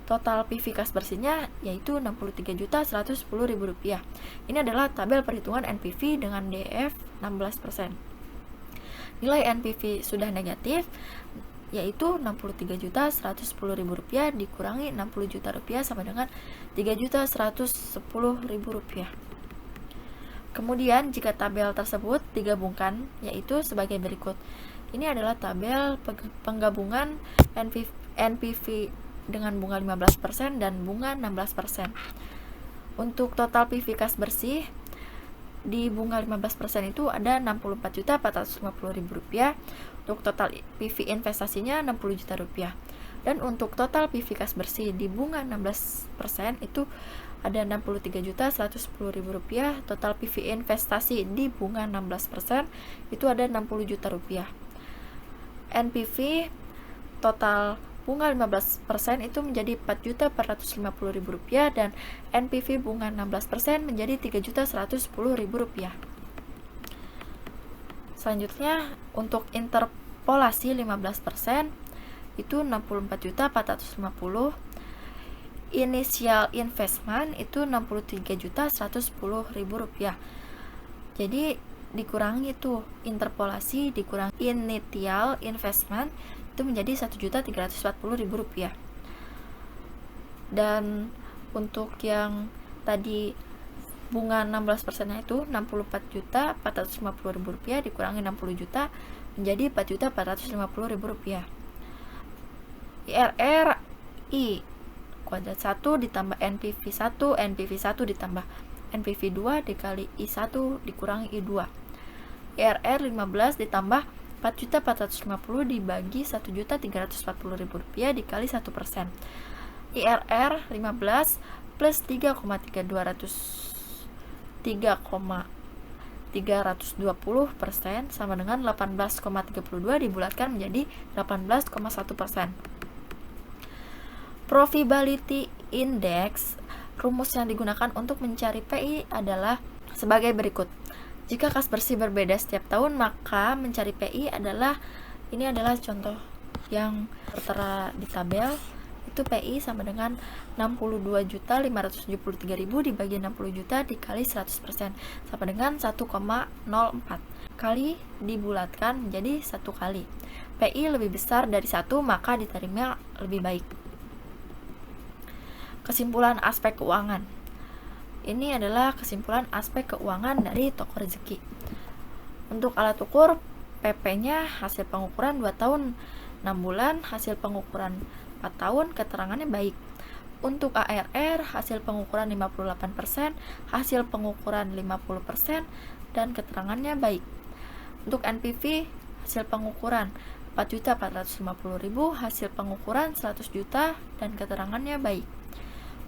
B: Total PV kas bersihnya yaitu 63.110.000 rupiah. Ini adalah tabel perhitungan NPV dengan DF 16%. Nilai NPV sudah negatif yaitu 63.110.000 rupiah dikurangi 60 juta rupiah sama dengan 3.110.000 rupiah. Kemudian jika tabel tersebut digabungkan yaitu sebagai berikut. Ini adalah tabel penggabungan NPV dengan bunga 15% dan bunga 16%. Untuk total PV kas bersih di bunga 15% itu ada 64.450.000 rupiah. Untuk total PV investasinya 60 juta rupiah. Dan untuk total PV kas bersih di bunga 16% itu ada 63.110.000 rupiah. Total PV investasi di bunga 16% itu ada 60 juta rupiah. NPV total bunga 15% itu menjadi 4.450.000 rupiah dan NPV bunga 16% menjadi 3.110.000 rupiah. Selanjutnya untuk interpolasi 15% itu 64.450. Initial investment itu 63.110.000 rupiah. Jadi dikurangi itu interpolasi dikurangi initial investment itu menjadi 1.340.000 rupiah. Dan untuk yang tadi bunga 16%-nya itu Rp64.450.000 dikurangi 60 juta menjadi Rp4.450.000. IRR I kuadrat 1 ditambah NPV 1, NPV 1 ditambah NPV 2 dikali I1 dikurangi I2. IRR 15 ditambah 4.450 dibagi Rp1.340.000 dikali 1%. IRR 15 plus 3,320% sama dengan 18,32 dibulatkan menjadi 18,1%. Profitability Index, rumus yang digunakan untuk mencari PI adalah sebagai berikut. Jika kas bersih berbeda setiap tahun, maka mencari PI adalah, ini adalah contoh yang tertera di tabel, itu PI sama dengan 62.573.000 dibagi 60 juta dikali 100% sama dengan 1,04 kali dibulatkan menjadi 1 kali. PI lebih besar dari 1, maka diterima lebih baik. Kesimpulan aspek keuangan. Ini adalah kesimpulan aspek keuangan dari toko rezeki. Untuk alat ukur, PP-nya hasil pengukuran 2 tahun 6 bulan, hasil pengukuran 4 tahun, keterangannya baik. Untuk ARR, hasil pengukuran 58%, hasil pengukuran 50%, dan keterangannya baik. Untuk NPV, hasil pengukuran 4.450.000, hasil pengukuran 100 juta, dan keterangannya baik.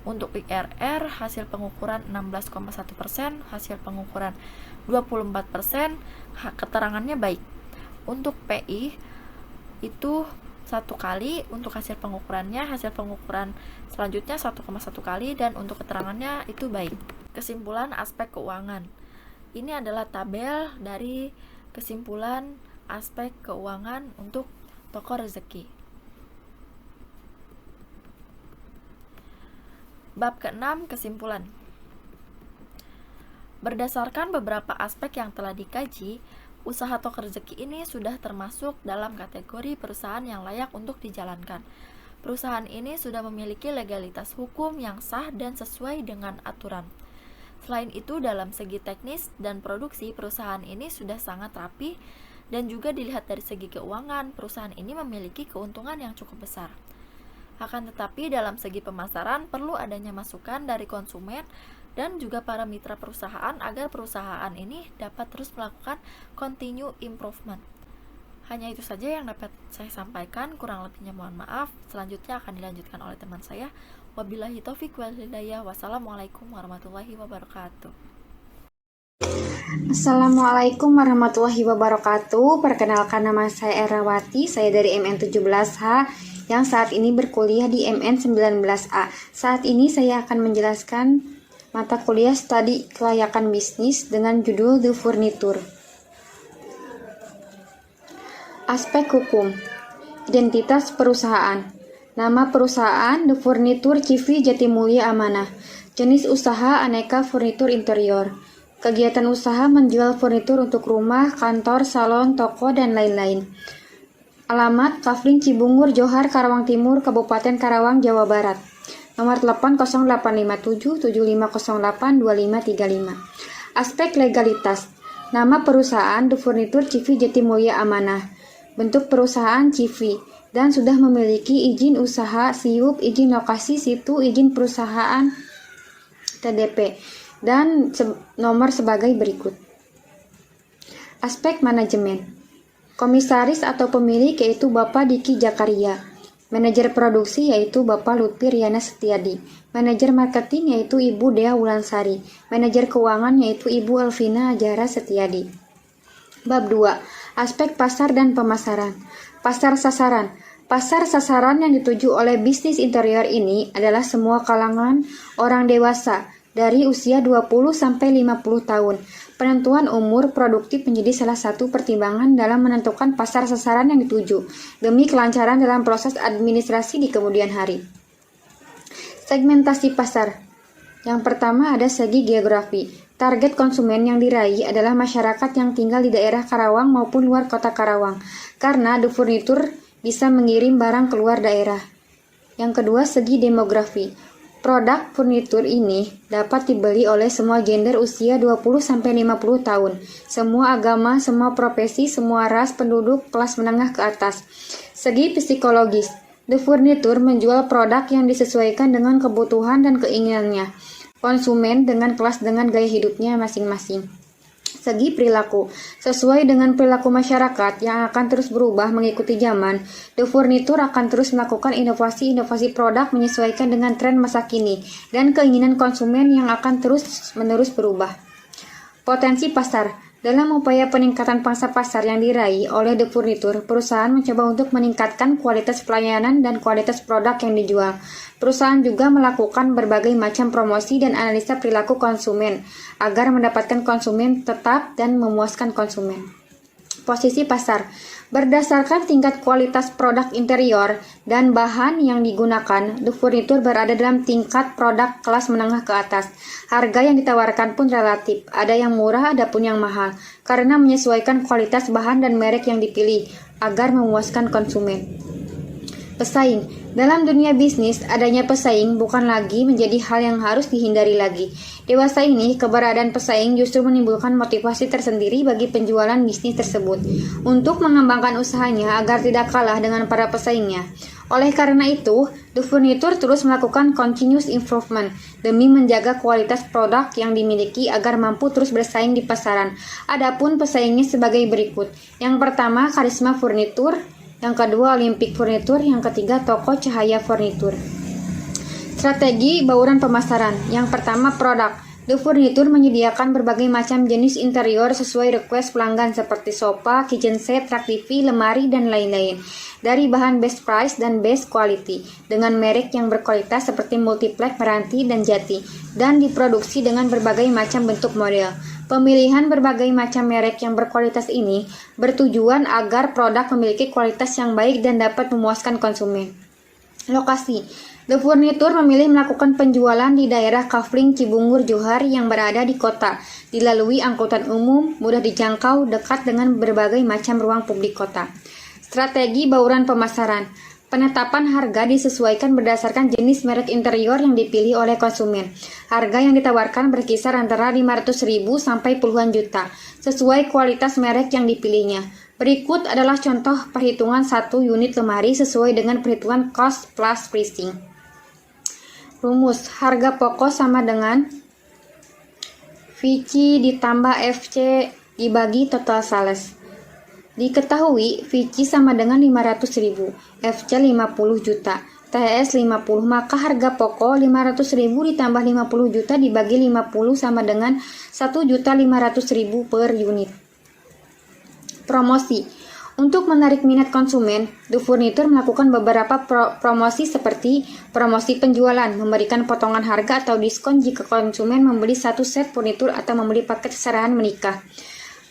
B: Untuk IRR, hasil pengukuran 16,1%, hasil pengukuran 24%, keterangannya baik. Untuk PI itu 1 kali, untuk hasil pengukurannya, hasil pengukuran selanjutnya 1,1 kali, dan untuk keterangannya itu baik. Kesimpulan aspek keuangan. Ini adalah tabel dari kesimpulan aspek keuangan untuk toko rezeki. Bab ke-6, kesimpulan. Berdasarkan beberapa aspek yang telah dikaji, usaha toko rezeki ini sudah termasuk dalam kategori perusahaan yang layak untuk dijalankan. Perusahaan ini sudah memiliki legalitas hukum yang sah dan sesuai dengan aturan. Selain itu, dalam segi teknis dan produksi, perusahaan ini sudah sangat rapi, dan juga dilihat dari segi keuangan, perusahaan ini memiliki keuntungan yang cukup besar. Akan tetapi dalam segi pemasaran perlu adanya masukan dari konsumen dan juga para mitra perusahaan agar perusahaan ini dapat terus melakukan continue improvement. Hanya itu saja yang dapat saya sampaikan, kurang lebihnya mohon maaf. Selanjutnya akan dilanjutkan oleh teman saya. Wabillahi taufiq wal hidayah. Wassalamualaikum warahmatullahi wabarakatuh.
C: Assalamualaikum warahmatullahi wabarakatuh. Perkenalkan, nama saya Erawati, saya dari MN17H yang saat ini berkuliah di MN19A. Saat ini saya akan menjelaskan mata kuliah studi kelayakan bisnis dengan judul The Furniture. Aspek hukum. Identitas perusahaan. Nama perusahaan The Furniture CV Jatimulya Amanah. Jenis usaha aneka furnitur interior. Kegiatan usaha menjual furnitur untuk rumah, kantor, salon, toko, dan lain-lain. Alamat Kafling Cibungur, Johar, Karawang Timur, Kabupaten Karawang, Jawa Barat. Nomor telepon 0857 7508 2535. Aspek legalitas. Nama perusahaan The Furniture CV Jatimulya Amanah. Bentuk perusahaan CV dan sudah memiliki izin usaha, SIUP, izin lokasi situ, izin perusahaan TDP, dan nomor sebagai berikut. Aspek manajemen. Komisaris atau pemilik yaitu Bapak Diki Jakaria. Manajer produksi yaitu Bapak Lutfi Riana Setiadi. Manajer marketing yaitu Ibu Dea Wulansari. Manajer keuangan yaitu Ibu Elvina Ajara Setiadi. Bab 2. Aspek pasar dan pemasaran. Pasar sasaran. Pasar sasaran yang dituju oleh bisnis interior ini adalah semua kalangan orang dewasa dari usia 20 sampai 50 tahun. Penentuan umur produktif menjadi salah satu pertimbangan dalam menentukan pasar sasaran yang dituju, demi kelancaran dalam proses administrasi di kemudian hari. Segmentasi pasar. Yang pertama ada segi geografi. Target konsumen yang diraih adalah masyarakat yang tinggal di daerah Karawang maupun luar kota Karawang, karena The Furniture bisa mengirim barang keluar daerah. Yang kedua, segi demografi. Produk furnitur ini dapat dibeli oleh semua gender usia 20-50 tahun, semua agama, semua profesi, semua ras penduduk kelas menengah ke atas. Segi psikologis, The Furniture menjual produk yang disesuaikan dengan kebutuhan dan keinginannya konsumen dengan kelas dengan gaya hidupnya masing-masing. Segi perilaku, sesuai dengan perilaku masyarakat yang akan terus berubah mengikuti zaman, The Furniture akan terus melakukan inovasi-inovasi produk menyesuaikan dengan tren masa kini dan keinginan konsumen yang akan terus-menerus berubah. Potensi pasar. Dalam upaya peningkatan pangsa pasar yang diraih oleh The Furniture, perusahaan mencoba untuk meningkatkan kualitas pelayanan dan kualitas produk yang dijual. Perusahaan juga melakukan berbagai macam promosi dan analisa perilaku konsumen agar mendapatkan konsumen tetap dan memuaskan konsumen. Posisi pasar. Berdasarkan tingkat kualitas produk interior dan bahan yang digunakan, The Furniture berada dalam tingkat produk kelas menengah ke atas. Harga yang ditawarkan pun relatif, ada yang murah, ada pun yang mahal, karena menyesuaikan kualitas bahan dan merek yang dipilih agar memuaskan konsumen. Pesaing. Dalam dunia bisnis, adanya pesaing bukan lagi menjadi hal yang harus dihindari lagi. Dewasa ini, keberadaan pesaing justru menimbulkan motivasi tersendiri bagi penjualan bisnis tersebut untuk mengembangkan usahanya agar tidak kalah dengan para pesaingnya. Oleh karena itu, The Furniture terus melakukan continuous improvement demi menjaga kualitas produk yang dimiliki agar mampu terus bersaing di pasaran. Adapun pesaingnya sebagai berikut. Yang pertama, Karisma Furniture. Yang kedua, Olympic Furniture. Yang ketiga, Toko Cahaya Furniture. Strategi bauran pemasaran. Yang pertama, produk. The Furniture menyediakan berbagai macam jenis interior sesuai request pelanggan seperti sofa, kitchen set, rak TV, lemari, dan lain-lain. Dari bahan best price dan best quality, dengan merek yang berkualitas seperti Multiplex, Meranti, dan Jati, dan diproduksi dengan berbagai macam bentuk model. Pemilihan berbagai macam merek yang berkualitas ini bertujuan agar produk memiliki kualitas yang baik dan dapat memuaskan konsumen. Lokasi. The Furniture memilih melakukan penjualan di daerah Kafling, Cibungur, Johar yang berada di kota, dilalui angkutan umum, mudah dijangkau, dekat dengan berbagai macam ruang publik kota. Strategi bauran pemasaran. Penetapan harga disesuaikan berdasarkan jenis merek interior yang dipilih oleh konsumen. Harga yang ditawarkan berkisar antara 500.000 sampai puluhan juta, sesuai kualitas merek yang dipilihnya. Berikut adalah contoh perhitungan satu unit lemari sesuai dengan perhitungan cost plus pricing. Rumus, harga pokok sama dengan VC ditambah FC dibagi total sales. Diketahui VC sama dengan 500.000, FC 50 juta, THS 50, maka harga pokok 500.000 ditambah 50 juta dibagi 50 sama dengan 1.500.000 per unit. Promosi. Untuk menarik minat konsumen, The Furniture melakukan beberapa promosi seperti promosi penjualan, memberikan potongan harga atau diskon jika konsumen membeli satu set furnitur atau membeli paket serahan menikah.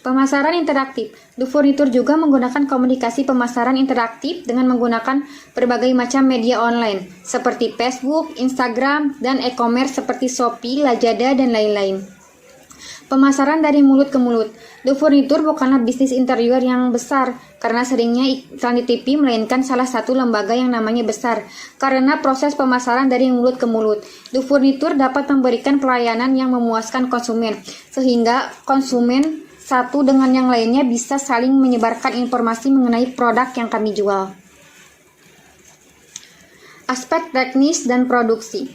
C: Pemasaran interaktif. The Furniture juga menggunakan komunikasi pemasaran interaktif dengan menggunakan berbagai macam media online seperti Facebook, Instagram, dan e-commerce seperti Shopee, Lazada, dan lain-lain. Pemasaran dari mulut ke mulut. The Furniture bukanlah bisnis interior yang besar karena seringnya iklan di TV, melainkan salah satu lembaga yang namanya besar. Karena proses pemasaran dari mulut ke mulut, The Furniture dapat memberikan pelayanan yang memuaskan konsumen, sehingga konsumen satu dengan yang lainnya bisa saling menyebarkan informasi mengenai produk yang kami jual. Aspek teknis dan produksi.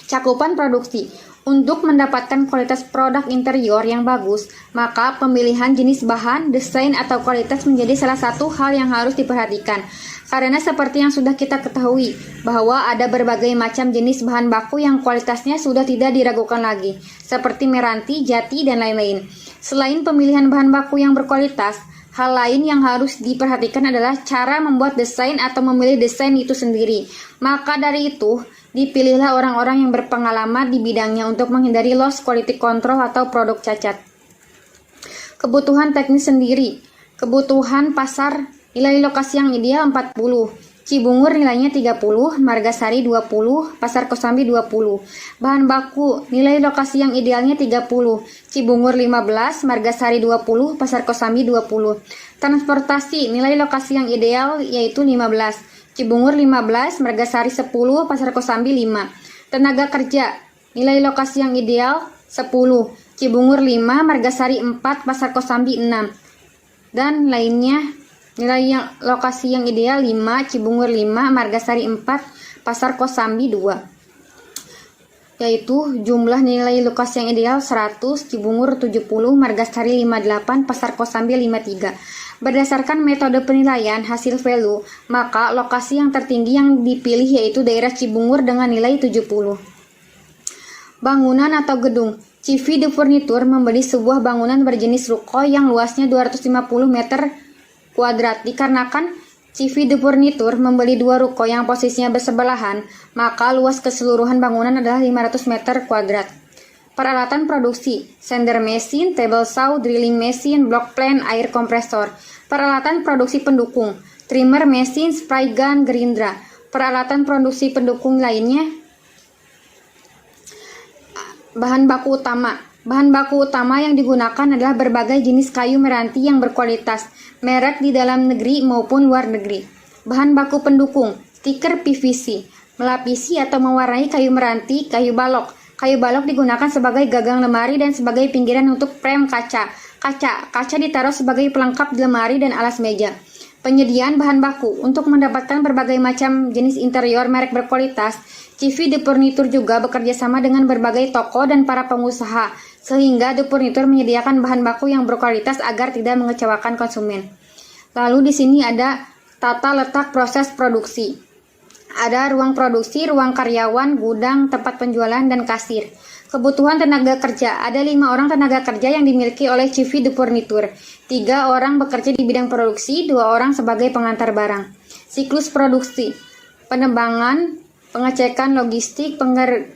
C: Cakupan produksi. Untuk mendapatkan kualitas produk interior yang bagus, maka pemilihan jenis bahan, desain, atau kualitas menjadi salah satu hal yang harus diperhatikan. Karena seperti yang sudah kita ketahui, bahwa ada berbagai macam jenis bahan baku yang kualitasnya sudah tidak diragukan lagi, seperti Meranti, Jati, dan lain-lain. Selain pemilihan bahan baku yang berkualitas, hal lain yang harus diperhatikan adalah cara membuat desain atau memilih desain itu sendiri. Maka dari itu, dipilihlah orang-orang yang berpengalaman di bidangnya untuk menghindari loss quality control atau produk cacat. Kebutuhan teknis sendiri. Kebutuhan pasar, nilai lokasi yang ideal 40. Cibungur nilainya 30, Margasari 20, Pasar Kosambi 20. Bahan baku, nilai lokasi yang idealnya 30. Cibungur 15, Margasari 20, Pasar Kosambi 20. Transportasi, nilai lokasi yang ideal yaitu 15. Cibungur 15, Margasari 10, Pasar Kosambi 5. Tenaga kerja, nilai lokasi yang ideal 10, Cibungur 5, Margasari 4, Pasar Kosambi 6. Dan lainnya, nilai yang lokasi yang ideal 5, Cibungur 5, Margasari 4, Pasar Kosambi 2. Yaitu jumlah nilai lokasi yang ideal 100, Cibungur 70, Margasari 58, Pasar Kosambi 53. Berdasarkan metode penilaian hasil value, maka lokasi yang tertinggi yang dipilih yaitu daerah Cibungur dengan nilai 70. Bangunan atau gedung. CV de Furniture membeli sebuah bangunan berjenis ruko yang luasnya 250 meter kuadrat. Dikarenakan CV de Furniture membeli dua ruko yang posisinya bersebelahan, maka luas keseluruhan bangunan adalah 500 meter kuadrat. Peralatan produksi, sander mesin, table saw, drilling mesin, block plan, air kompresor. Peralatan produksi pendukung, trimmer mesin, spray gun, gerindra. Peralatan produksi pendukung lainnya, bahan baku utama. Bahan baku utama yang digunakan adalah berbagai jenis kayu meranti yang berkualitas, merek di dalam negeri maupun luar negeri. Bahan baku pendukung, stiker PVC, melapisi atau mewarnai kayu meranti, kayu balok. Kayu balok digunakan sebagai gagang lemari dan sebagai pinggiran untuk frame kaca. Kaca ditaruh sebagai pelengkap di lemari dan alas meja. Penyediaan bahan baku. Untuk mendapatkan berbagai macam jenis interior merek berkualitas, CV de Furniture juga bekerja sama dengan berbagai toko dan para pengusaha, sehingga de Furniture menyediakan bahan baku yang berkualitas agar tidak mengecewakan konsumen. Lalu di sini ada tata letak proses produksi. Ada ruang produksi, ruang karyawan, gudang, tempat penjualan, dan kasir. Kebutuhan tenaga kerja. Ada 5 orang tenaga kerja yang dimiliki oleh CV de Furniture. 3 orang bekerja di bidang produksi, 2 orang sebagai pengantar barang. Siklus produksi. Penebangan, pengecekan logistik,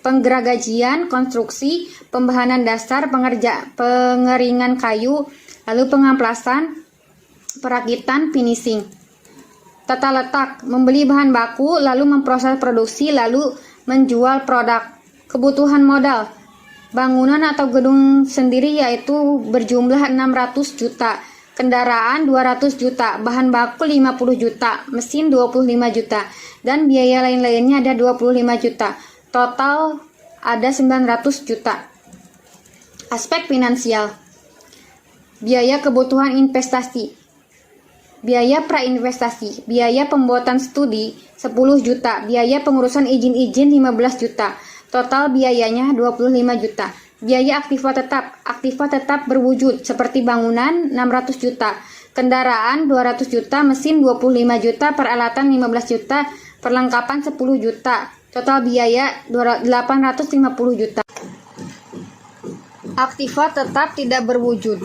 C: penggeragajian, konstruksi, pembahanan dasar, pengeringan kayu, lalu pengamplasan, perakitan, finishing. Tata letak, membeli bahan baku, lalu memproses produksi, lalu menjual produk. Kebutuhan modal, bangunan atau gedung sendiri yaitu berjumlah 600 juta, kendaraan 200 juta, bahan baku 50 juta, mesin 25 juta, dan biaya lain-lainnya ada 25 juta. Total ada 900 juta. Aspek finansial. Biaya kebutuhan investasi. Biaya prainvestasi, biaya pembuatan studi 10 juta, biaya pengurusan izin-izin 15 juta. Total biayanya 25 juta. Biaya aktiva tetap berwujud seperti bangunan 600 juta, kendaraan 200 juta, mesin 25 juta, peralatan 15 juta, perlengkapan 10 juta. Total biaya 850 juta. Aktiva tetap tidak berwujud.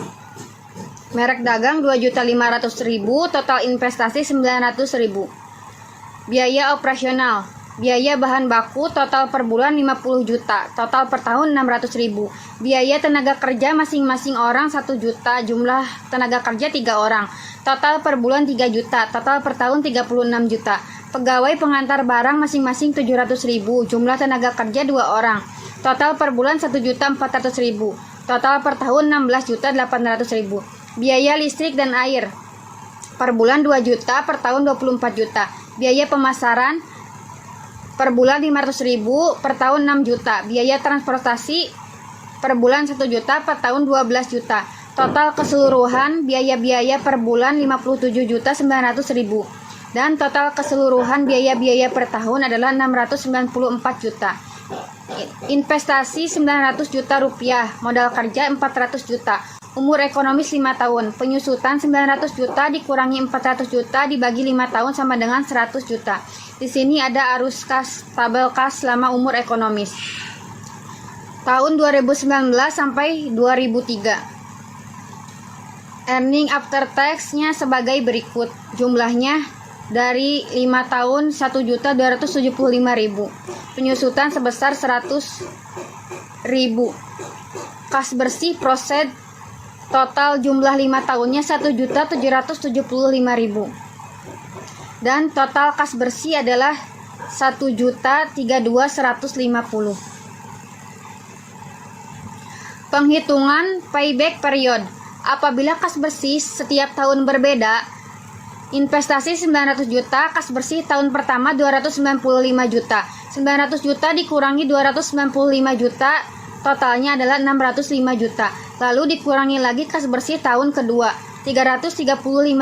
C: Merek dagang 2.500.000, total investasi 900.000. Biaya operasional. Biaya bahan baku total per bulan 50 juta, total per tahun 600.000. Biaya tenaga kerja masing-masing orang 1 juta, jumlah tenaga kerja 3 orang. Total per bulan 3 juta, total per tahun 36 juta. Pegawai pengantar barang masing-masing 700.000, jumlah tenaga kerja 2 orang. Total per bulan 1.400.000, total per tahun 16.800.000. Biaya listrik dan air per bulan 2 juta, per tahun 24 juta. Biaya pemasaran per bulan 500.000, per tahun 6 juta. Biaya transportasi per bulan 1 juta, per tahun 12 juta. Total keseluruhan biaya-biaya per bulan 57.900.000. Dan total keseluruhan biaya-biaya per tahun adalah 694 juta. Investasi 900 juta rupiah, modal kerja 400 juta. Umur ekonomis 5 tahun. Penyusutan 900 juta dikurangi 400 juta dibagi 5 tahun sama dengan 100 juta. Di sini ada arus kas, tabel kas selama umur ekonomis. Tahun 2019 sampai 2003. Earning after tax-nya sebagai berikut. Jumlahnya dari 5 tahun 1.275.000. Penyusutan sebesar 100.000. Kas bersih proses total jumlah 5 tahunnya 1.775.000. Dan total kas bersih adalah 1.032.150. Penghitungan payback period. Apabila kas bersih setiap tahun berbeda, Investasi 900 juta, kas bersih tahun pertama 295 juta. 900 juta dikurangi 295 juta, totalnya adalah 605 juta. Lalu dikurangi lagi kas bersih tahun kedua, 335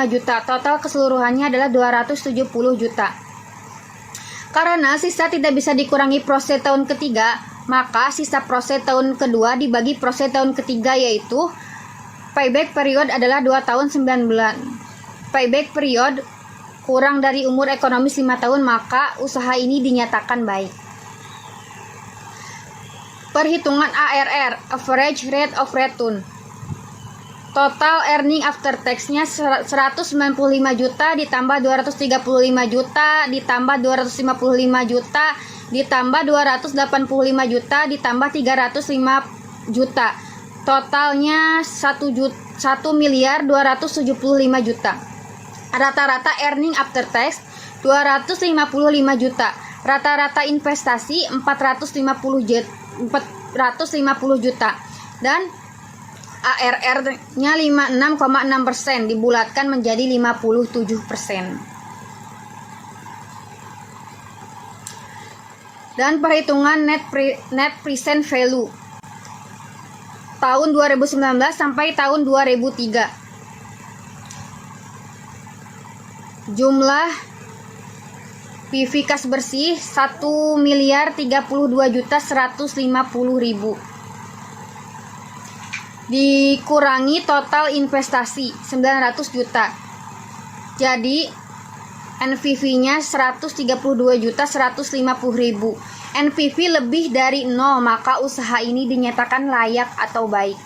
C: juta. Total keseluruhannya adalah 270 juta. Karena sisa tidak bisa dikurangi proses tahun ketiga, maka sisa proses tahun kedua dibagi proses tahun ketiga, yaitu payback period adalah 2 tahun 9 bulan. Payback period kurang dari umur ekonomis 5 tahun, maka usaha ini dinyatakan baik. Perhitungan ARR, Average Rate of Return. Total earning after tax-nya 195 juta ditambah 235 juta ditambah 255 juta ditambah 285 juta ditambah 305 juta. Totalnya 1 miliar 275 juta. Rata-rata earning after tax 255 juta. Rata-rata investasi 450 juta. Dan ARR-nya 56,6%, dibulatkan menjadi 57%. Dan perhitungan net present value tahun 2019 sampai tahun 2003. Jumlah PV kas bersih 1 miliar 32 juta 150 ribu. Dikurangi total investasi 900 juta. Jadi NPV-nya 132 juta 150 ribu. NPV lebih dari 0, maka usaha ini dinyatakan layak atau baik.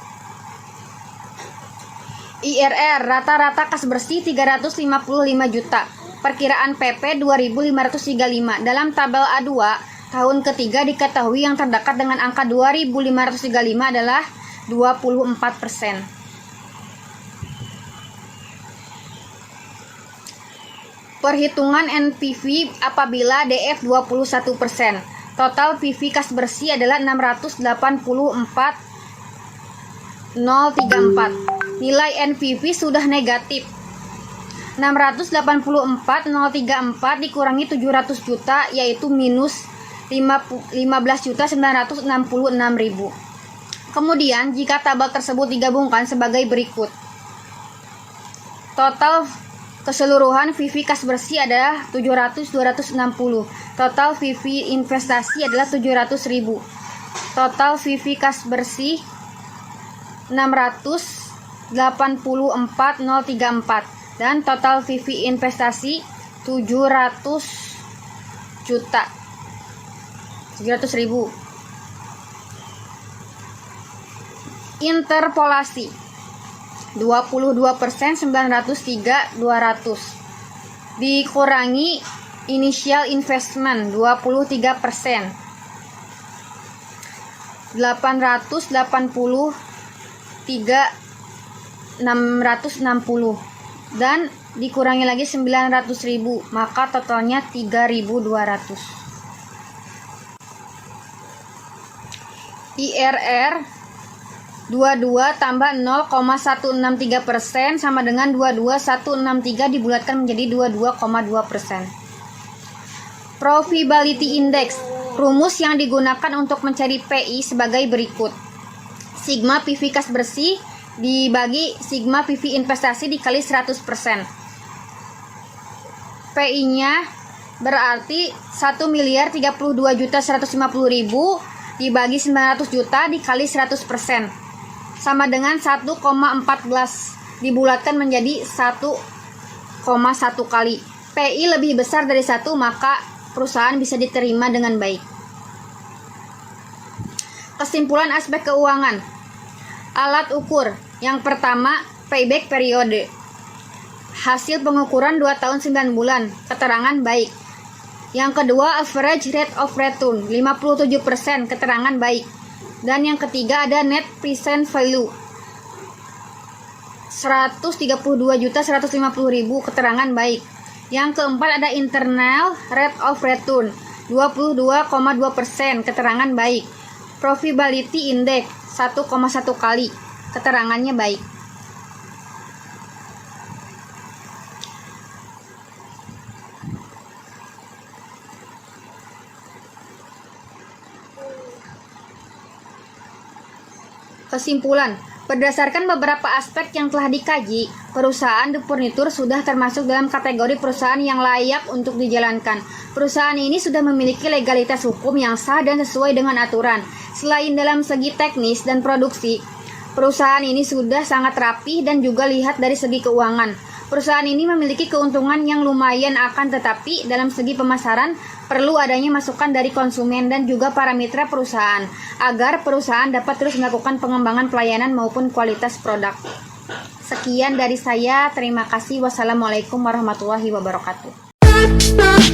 C: IRR rata-rata kas bersih 355 juta. Perkiraan PP 2535. Dalam tabel A2 tahun ketiga diketahui yang terdekat dengan angka 2535 adalah 24%. Perhitungan NPV apabila DF 21%. Total PV kas bersih adalah 684.034. Nilai NPV sudah negatif. 684.034 dikurangi 700 juta, yaitu minus 15.966.000. Kemudian jika tabel tersebut digabungkan sebagai berikut. Total keseluruhan PV kas bersih adalah 260. Total PV investasi adalah 700.000. Total PV kas bersih 684.034 dan total PV investasi 700.000. Interpolasi 22% 903 200 dikurangi initial investment 23% 660 dan dikurangi lagi 900.000, maka totalnya 3.200. IRR 22 tambah 0,163% sama dengan 22163 dibulatkan menjadi 22,2%. Profitability Index, rumus yang digunakan untuk mencari PI sebagai berikut. Sigma PV kas bersih dibagi sigma PV investasi dikali 100%. PI-nya berarti 1.032.150.000 dibagi 900 juta dikali 100% sama dengan 1,14 dibulatkan menjadi 1,1 kali. PI lebih besar dari 1, maka perusahaan bisa diterima dengan baik. Kesimpulan aspek keuangan. Alat ukur. Yang pertama, payback periode. Hasil pengukuran 2 tahun 9 bulan. Keterangan baik. Yang kedua, average rate of return 57%, keterangan baik. Dan yang ketiga ada net present value 132.150.000, keterangan baik. Yang keempat ada internal rate of return 22,2%, keterangan baik. Profitability index 1,1 kali, keterangannya baik. Kesimpulan, berdasarkan beberapa aspek yang telah dikaji, perusahaan The Furniture sudah termasuk dalam kategori perusahaan yang layak untuk dijalankan. Perusahaan ini sudah memiliki legalitas hukum yang sah dan sesuai dengan aturan. Selain dalam segi teknis dan produksi, perusahaan ini sudah sangat rapi dan juga lihat dari segi keuangan. Perusahaan ini memiliki keuntungan yang lumayan, akan tetapi dalam segi pemasaran perlu adanya masukan dari konsumen dan juga para mitra perusahaan agar perusahaan dapat terus melakukan pengembangan pelayanan maupun kualitas produk. Sekian dari saya, terima kasih. Wassalamualaikum warahmatullahi wabarakatuh.